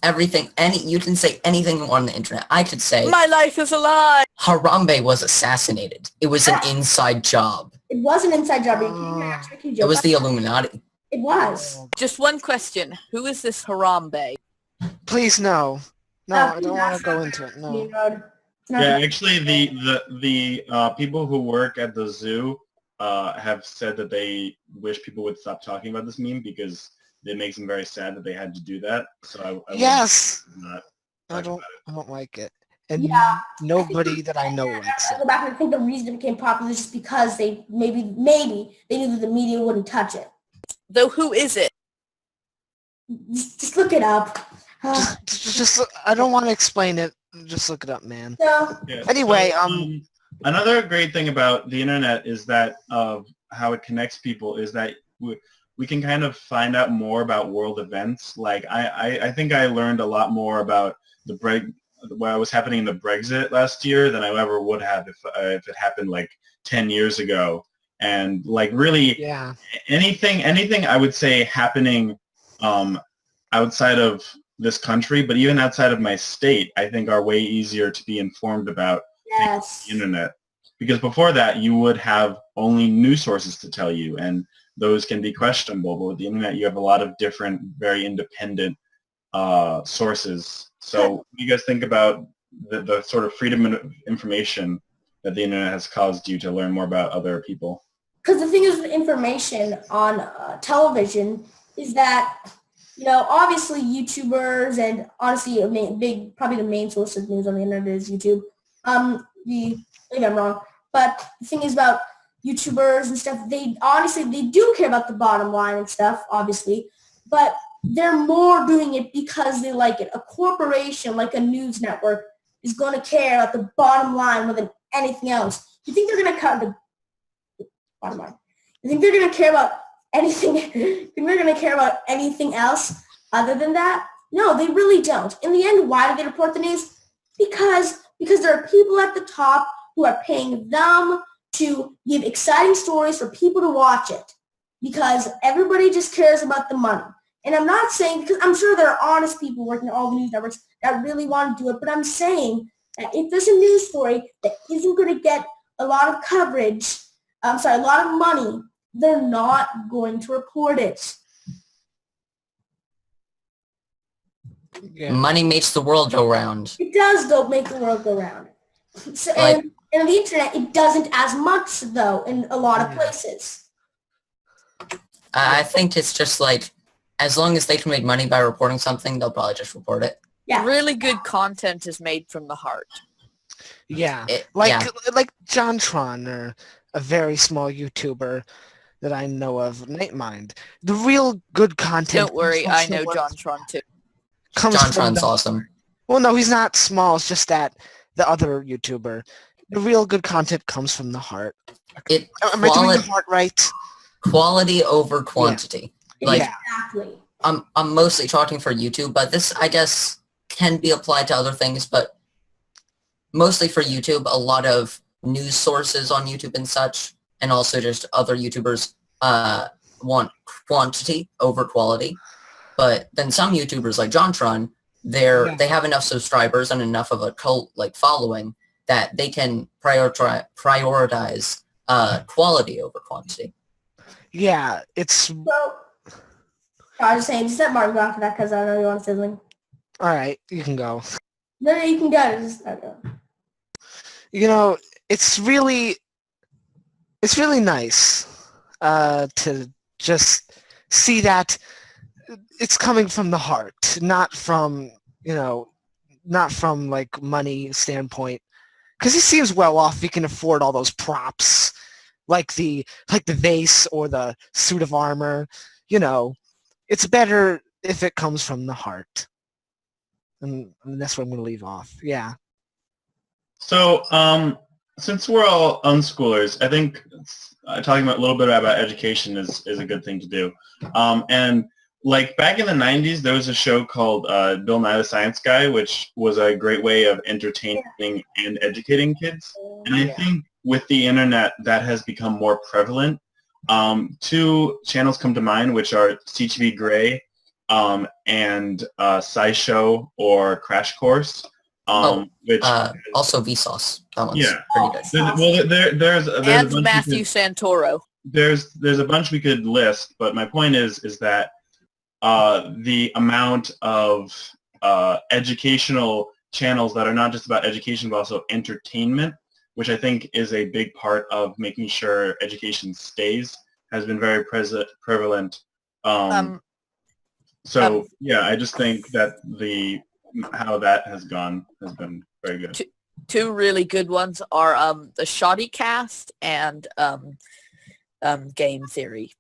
Everything, you can say anything on the internet. I could say My life is a lie. Harambe was assassinated. It was an inside job. It was an inside job. Are you kidding me? That's making a It joke. was the Illuminati. It was. Just one question. Who is this Harambe? Please, no. No, Oh, I don't want to that's go not into it. No. Main Road. It's not Yeah, the- actually, the people who work at the zoo have said that they wish people would stop talking about this meme because it makes them very sad that they had to do that. So I Yes. would not I talk don't. about it. I don't like it. And Yeah. nobody that I know likes I it. go back and I think the reason it became popular is just because they maybe they knew that the media wouldn't touch it. Though who is it? Just look it up. Just I don't want to explain it. Just look it up, man. So Yeah. Anyway, So, another great thing about the internet is that how it connects people is that we can kind of find out more about world events. Like I think I learned a lot more about what was happening in the Brexit last year than I ever would have if it happened like 10 years ago. And like really Yeah. anything I would say happening outside of this country, but even outside of my state, I think are way easier to be informed about yes. the internet. Because before that, you would have only news sources to tell you, and those can be questionable. But with the internet, you have a lot of different, very independent sources. So what do you guys think about the sort of freedom of information that the internet has caused you to learn more about other people? Because the thing is with information on television is that, you know, obviously YouTubers and honestly probably the main source of news on the internet is YouTube. Maybe I'm wrong, but the thing is about YouTubers and stuff, they do care about the bottom line and stuff, obviously, but they're more doing it because they like it. A corporation like a news network is going to care about the bottom line more than anything else. You think they're going to cut the bottom line? You think they're going to care about anything? You think they're going to care about anything else other than that? No, they really don't. In the end, why do they report the news? Because there are people at the top who are paying them to give exciting stories for people to watch it. Because everybody just cares about the money. And I'm not saying, because I'm sure there are honest people working at all the news networks that really want to do it, but I'm saying that if there's a news story that isn't going to get a lot of coverage, a lot of money, they're not going to report it. Yeah. Money makes the world go round. It does make the world go round. So, Like- and on the internet, it doesn't as much, though, in a lot of places. I think it's just like, as long as they can make money by reporting something, they'll probably just report it. Yeah. Really good content is made from the heart. Yeah. Yeah. Like JonTron, or a very small YouTuber that I know of, Nightmind. The real good content. Don't worry, comes I from know what JonTron too. comes from JonTron's the- awesome. Well, no, he's not small. It's just that the other YouTuber. The real good content comes from the heart. It Am I doing the heart right? quality over quantity. Like Yeah. Exactly. I'm mostly talking for YouTube, but this I guess can be applied to other things, but mostly for YouTube, a lot of news sources on YouTube and such, and also just other YouTubers want quantity over quality. But then some YouTubers like JonTron, they have enough subscribers and enough of a cult like following that they can prioritize quality over quantity. Yeah, it's So, I was just saying, just let Martin go after that because I know you want to say something. all right. You can go. No, you can go. Just, okay. You know, it's really nice to just see that it's coming from the heart, not from like money standpoint. Because he seems well off. He can afford all those props, like the vase or the suit of armor. You know, it's better if it comes from the heart. And that's what I'm going to leave off. Yeah. So, since we're all unschoolers, I think talking about a little bit about education is a good thing to do. And like back in the 90s, there was a show called Bill Nye the Science Guy, which was a great way of entertaining and educating kids. And I think with the internet, that has become more prevalent. Two channels come to mind, which are CTV Gray and SciShow or Crash Course. Which also Vsauce. That one's yeah, pretty good. well, there's a And bunch Matthew Santoro. there's a bunch we could list, but my point is that the amount of educational channels that are not just about education but also entertainment, which I think is a big part of making sure education stays, has been very prevalent. So yeah, I just think that how that has gone has been very good. Two really good ones are the Shoddy Cast and Game Theory,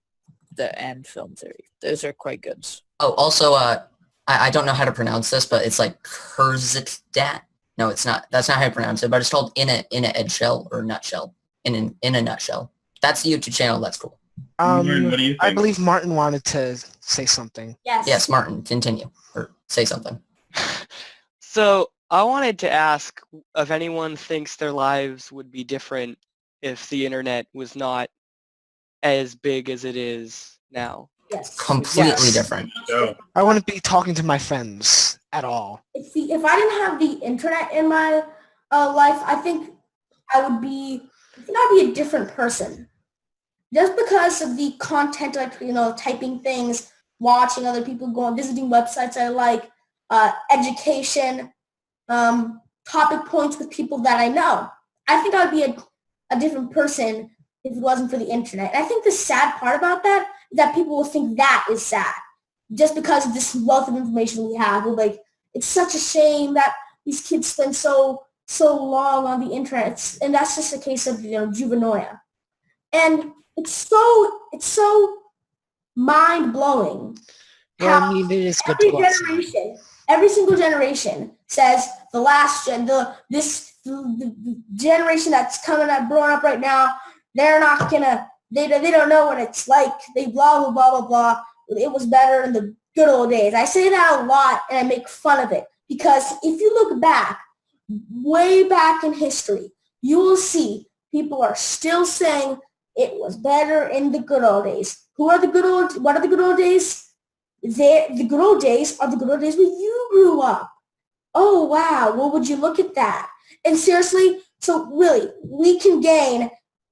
and Film Theory. Those are quite good. Oh, also, I don't know how to pronounce this, but it's like Kurzgesagt. No, it's not. That's not how you pronounce it, but it's called In a Eggshell or Nutshell. In a Nutshell. That's the YouTube channel. That's cool. Martin, what do you think? I believe Martin wanted to say something. Yes, Martin, continue or say something. So I wanted to ask if anyone thinks their lives would be different if the internet was not as big as it is now. Yes. Completely different. I wouldn't be talking to my friends at all. If I didn't have the internet in my life, I think I'd be a different person. Just because of the content, like, typing things, watching other people go on, visiting websites I like, education, topic points with people that I know. I think I would be a different person if it wasn't for the internet. And I think the sad part about that is that people will think that is sad. Just because of this wealth of information we have. We're like, it's such a shame that these kids spend so long on the internet. And that's just a case of, juvenoia. And it's so mind-blowing. Yeah, I mean, it is good Every to go outside. generation, every single generation says the generation that's growing up right now, they're not gonna, they don't know what it's like. They blah, blah, blah, blah, blah. It was better in the good old days. I say that a lot and I make fun of it because if you look back, way back in history, you will see people are still saying it was better in the good old days. What are the good old days? The good old days are the good old days when you grew up. Oh, wow. Well, would you look at that? And seriously, so really, we can gain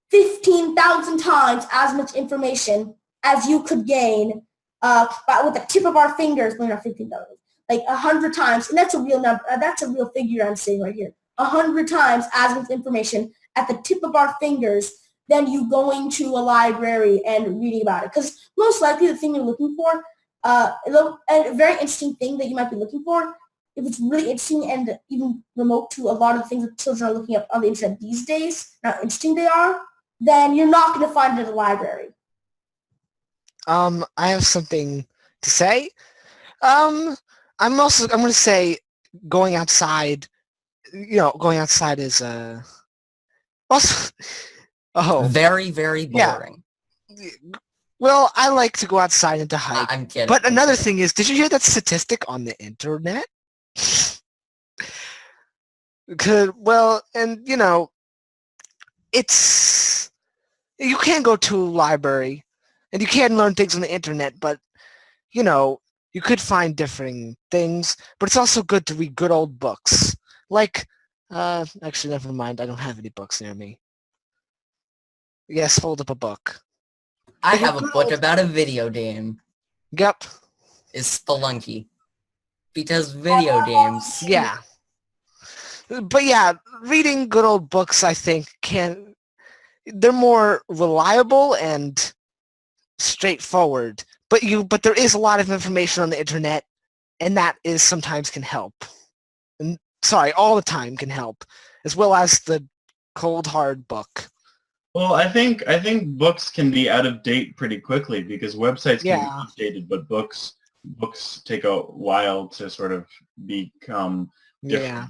15,000 times as much information as you could gain with the tip of our fingers. Well, not 15,000, like 100 times. And that's a real number. That's a real figure I'm saying right here. 100 times as much information at the tip of our fingers than you going to a library and reading about it. Because most likely the thing you're looking for, a very interesting thing that you might be looking for, if it's really interesting and even remote to a lot of the things that children are looking up on the internet these days, how interesting they are, then you're not going to find it at a library. I have something to say. I'm going to say going outside, going outside is also, very, very boring. Yeah. Well, I like to go outside and to hike. I'm kidding. But another thing is, did you hear that statistic on the internet? It's, you can go to a library and you can learn things on the internet, but, you could find different things, but it's also good to read good old books. Like, actually, never mind. I don't have any books near me. Yes, hold up a book. I have a book about a video game. Yep. It's Spelunky. Because video games. Yeah. But yeah, reading good old books, I think, they're more reliable and straightforward. But there is a lot of information on the internet, and that is sometimes can help. And all the time can help, as well as the cold hard book. Well, I think books can be out of date pretty quickly because websites can be updated, but books take a while to sort of become different.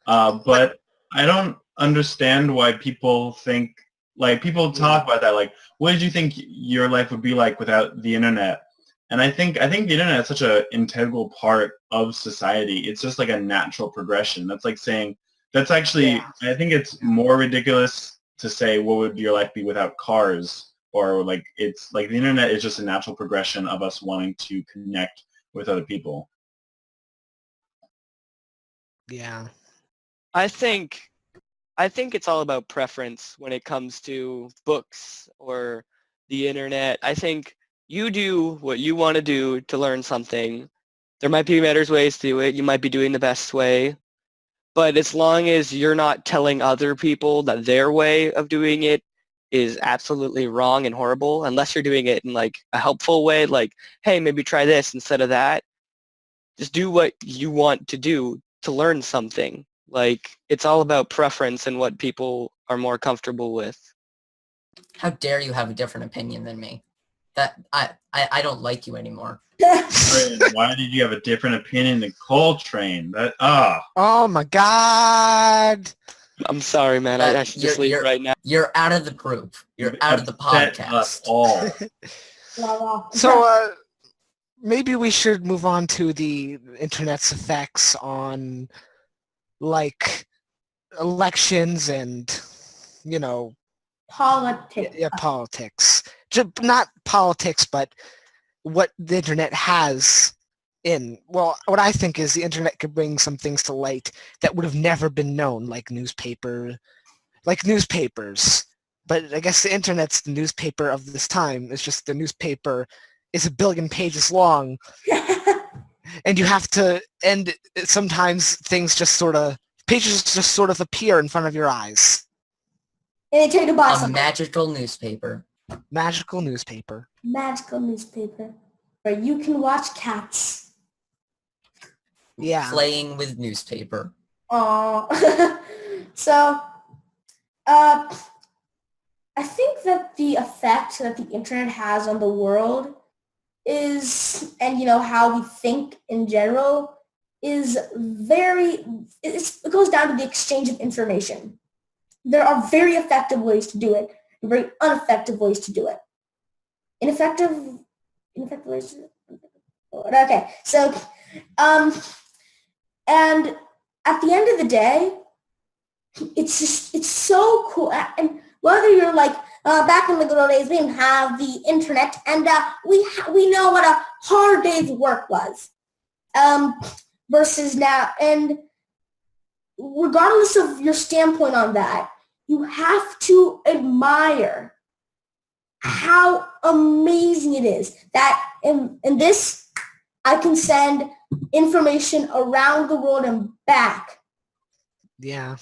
Yeah. But I don't understand why people think, like, people talk about that, like, what did you think your life would be like without the internet? And I think the internet is such an integral part of society. It's just like a natural progression. That's like saying, that's actually, I think it's more ridiculous to say, what would your life be without cars or like it's like the internet is just a natural progression of us wanting to connect with other people. Yeah. I think it's all about preference when it comes to books or the internet. I think you do what you want to do to learn something. There might be better ways to do it. You might be doing the best way. But as long as you're not telling other people that their way of doing it is absolutely wrong and horrible, unless you're doing it in like a helpful way, like, hey, maybe try this instead of that. Just do what you want to do to learn something. Like, it's all about preference and what people are more comfortable with. How dare you have a different opinion than me? That I don't like you anymore. Why did you have a different opinion than Coltrane? Oh my God. I'm sorry, man. I should just leave right now. You're out of the group. You're out of the podcast. Us all. So maybe we should move on to the internet's effects on like elections and, you know, Politics. Yeah, politics. Not politics, but what the internet has in. Well, what I think is the internet could bring some things to light that would have never been known, like newspapers. But I guess the internet's the newspaper of this time. It's just the newspaper is 1 billion pages long, and you have to. And sometimes things just sort of pages just sort of appear in front of your eyes. And they tell you to buy A something. magical newspaper. Magical newspaper. Magical newspaper. Where you can watch cats. Yeah. Playing with newspaper. Aww. So, I think that the effect that the internet has on the world is, and you know, how we think in general, is it goes down to the exchange of information. There are very effective ways to do it and very ineffective ways to do it. Ineffective ways to do it? Okay, so, and at the end of the day, it's so cool. And whether you're like, back in the good old days, we didn't have the internet, and we know what a hard day's work was, versus now. And regardless of your standpoint on that, you have to admire how amazing it is that in this, I can send information around the world and back. Yeah.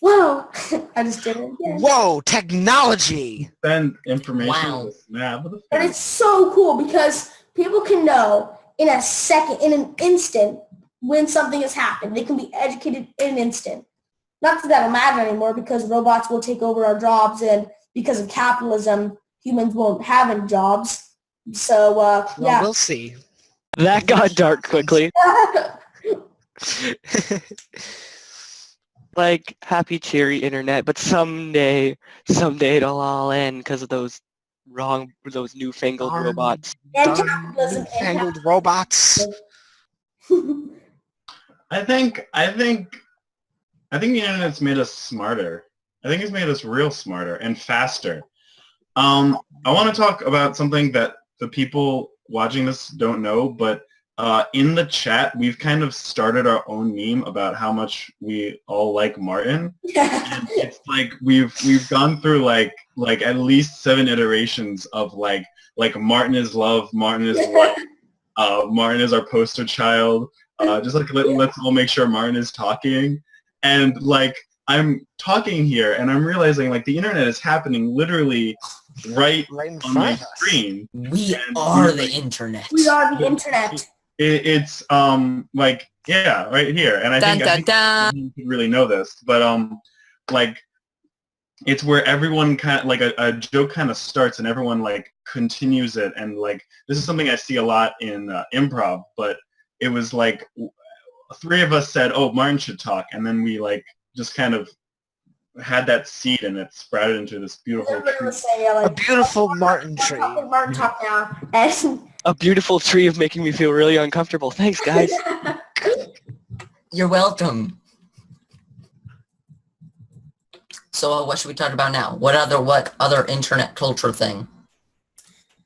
Whoa, I just did it again. Whoa, technology! Send information. Wow. But it's so cool because people can know in a second, in an instant, when something has happened. They can be educated in an instant. Not that that'll matter anymore because robots will take over our jobs, and because of capitalism, humans won't have any jobs. So, Well, yeah. we'll see. That got dark quickly. Like, happy, cheery internet, but someday it'll all end because of those newfangled Darn. robots. And capitalism. Newfangled robots. I think the internet's made us smarter. I think it's made us real smarter and faster. I want to talk about something that the people watching this don't know, but in the chat, we've kind of started our own meme about how much we all like Martin. And it's like we've gone through like at least 7 iterations of like Martin is love, Martin is what, Martin is our poster child. Just like let's all make sure Martin is talking. And like I'm talking here and I'm realizing like the internet is happening literally right in on front my of us. screen. We are the internet. We are the internet. It's like, yeah, right here. And I think you could really know this, but like it's where everyone kind of like a joke kind of starts and everyone like continues it. And like this is something I see a lot in improv, but it was like 3 of us said, oh, Martin should talk, and then we like just kind of had that seed and it sprouted into this beautiful tree. A beautiful Martin tree. Martin talk now. And A beautiful tree of making me feel really uncomfortable. Thanks, guys. You're welcome. So what should we talk about now? What other internet culture thing?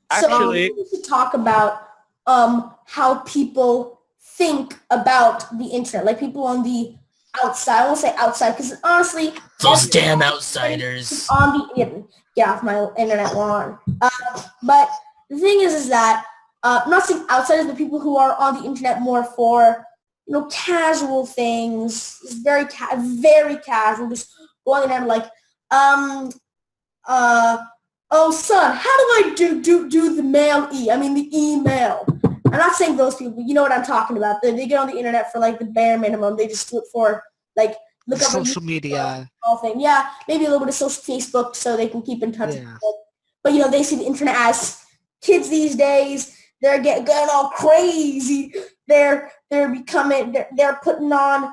Actually, so we should talk about how people think about the internet, like people on the outside. I won't say outside because honestly, Those damn everyone outsiders. is on the internet. Get off my internet lawn. But the thing is that I'm not saying outsiders, but people who are on the internet more for casual things, very casual, just going in like, oh son, how do I do the the email? I'm not saying those people, you know what I'm talking about. They get on the internet for like the bare minimum. They just look for like look up Social media. All thing. Yeah, maybe a little bit of social Facebook so they can keep in touch with people. But they see the internet as kids these days. They're getting all crazy. They're putting on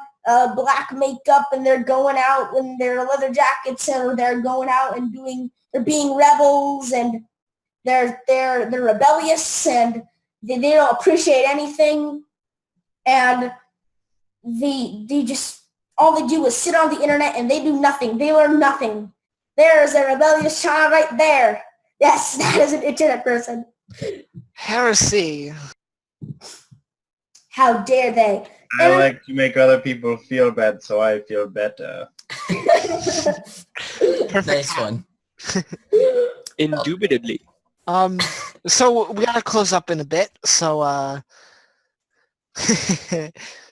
black makeup and they're going out in their leather jackets and they're going out and they're being rebels and they're rebellious and they don't appreciate anything and they just all they do is sit on the internet and they do nothing. They learn nothing. There's a rebellious child right there. Yes, that is an internet person. Heresy. How dare they? I like to make other people feel bad, so I feel better. Nice one. indubitably. So we gotta close up in a bit. So,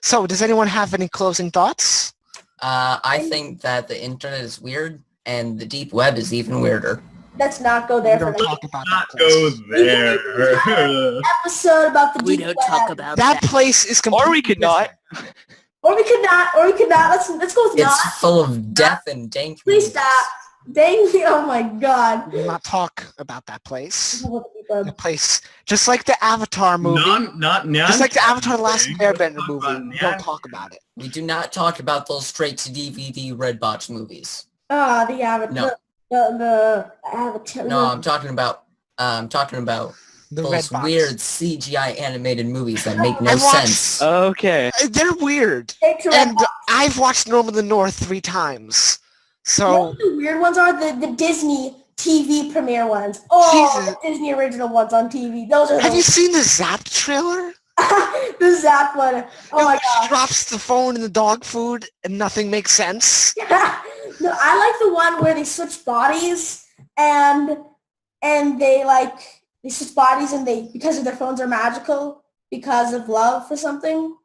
so does anyone have any closing thoughts? I think that the internet is weird, and the deep web is even weirder. Let's not go there. We don't talk about that Go place. there. Episode about the We deep don't web. talk about That place is completely Or we could not. Or we could not. Let's go with not. It's full of death and dank. Please movies. stop. Dang me! Oh my God. We will not talk about that place. Different. The place, just like the Avatar movie, just like the Avatar: The Last Airbender movie. We don't talk about it. We do not talk about those straight-to-DVD Redbox movies. The Avatar. No. The Avatar. No, I'm talking about The those Redbox. weird CGI animated movies that make no I watched- sense. Okay. They're weird, Take to and Redbox. I've watched Norm of the North 3 times. You know So what the weird ones are? The Disney TV premiere ones. Oh, Jesus. the Disney original ones on TV. Those are have you seen the Zapped trailer? the Zap one. Oh my It drops the phone and the dog food, and nothing makes sense. God. No, I like the one where they switch bodies and they switch bodies and they because of their phones are magical because of love for something.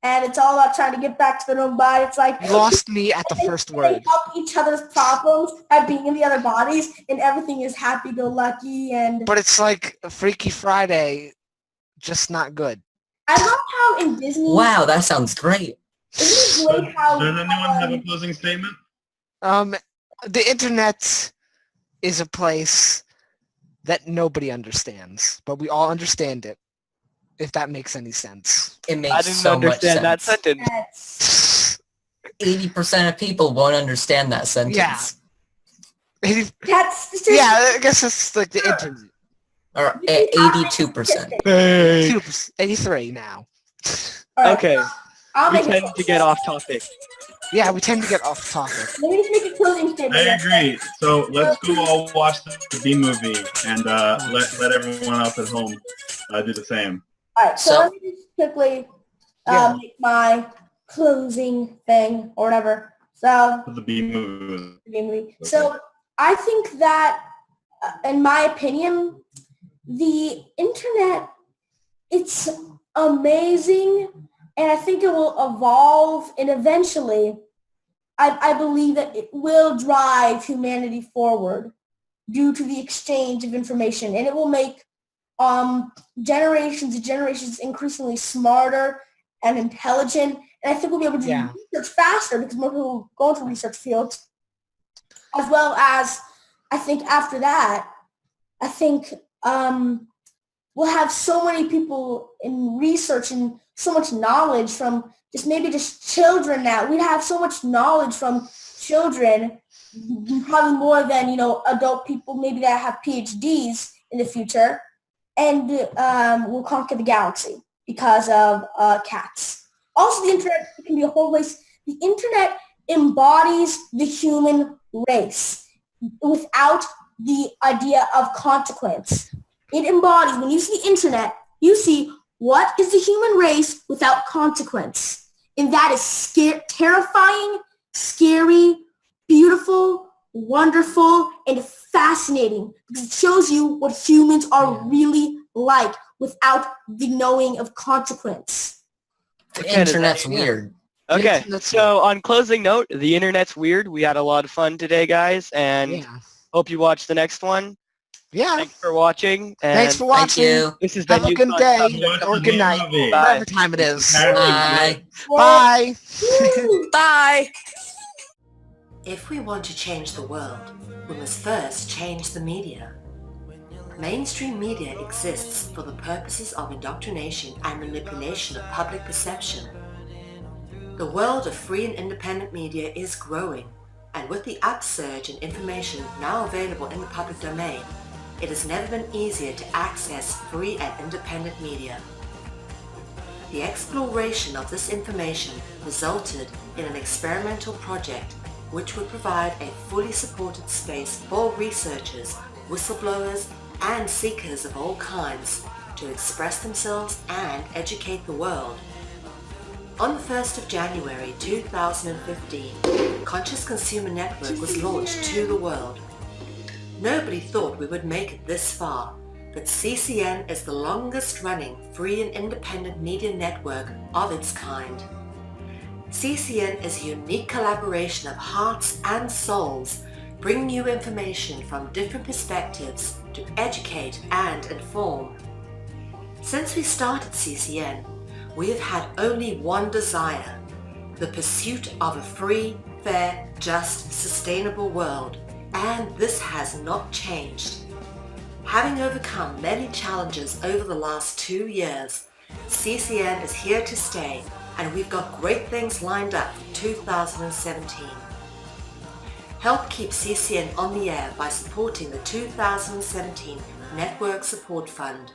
And it's all about trying to get back to their own body. It's like You lost me at the first they word. help each other's problems by being in the other bodies, and everything is happy-go-lucky. And But it's like a Freaky Friday, just not good. I love how in Disney, Wow, that sounds great. isn't it great how Does anyone have a closing statement? The internet is a place that nobody understands, but we all understand it. If that makes any sense. It makes I didn't so much understand that sense. sentence. that's 80% of people won't understand that sentence. Yeah. that's Yeah, I guess it's like the internet. Or 82%. 83 now. All right, Okay. I'll We make tend it. to get off topic. Yeah, we tend to get off topic. Let me just make a closing statement. I agree. So let's go all watch the B movie and let everyone else at home do the same. All right, so So- let me just quickly Yeah. make my closing thing or whatever. So, The B movie. so I think that, in my opinion, the internet, it's amazing, and I think it will evolve, and eventually, I believe that it will drive humanity forward due to the exchange of information, and it will make generations and generations increasingly smarter and intelligent, and I think we'll be able to do research faster because more people go into research fields, as well as I think after that, I think we'll have so many people in research and so much knowledge from just children now. We'd have so much knowledge from children, probably more than, adult people maybe that have PhDs in the future, and we'll conquer the galaxy because of cats. Also, the internet can be a whole race. The internet embodies the human race without the idea of consequence. It embodies, when you see the internet, you see what is the human race without consequence. And that is terrifying, scary, beautiful, wonderful, and fascinating because it shows you what humans are really like without the knowing of consequence. The internet's weird. Okay, so on closing note, the internet's weird. We had a lot of fun today, guys, and hope you watch the next one. Yeah. Thanks for watching. And Thanks for watching. you. This has Have been a good day Watch or the good new night, movie. whatever time it is. Bye. Bye. Bye. If we want to change the world, we must first change the media. Mainstream media exists for the purposes of indoctrination and manipulation of public perception. The world of free and independent media is growing, and with the upsurge in information now available in the public domain, it has never been easier to access free and independent media. The exploration of this information resulted in an experimental project which would provide a fully supported space for researchers, whistleblowers, and seekers of all kinds to express themselves and educate the world. On the 1st of January 2015, Conscious Consumer Network was launched to the world. Nobody thought we would make it this far, but CCN is the longest running free and independent media network of its kind. CCN is a unique collaboration of hearts and souls, bringing you information from different perspectives to educate and inform. Since we started CCN, we have had only one desire, the pursuit of a free, fair, just, sustainable world, and this has not changed. Having overcome many challenges over the last 2 years, CCN is here to stay, and we've got great things lined up for 2017. Help keep CCN on the air by supporting the 2017 Network Support Fund.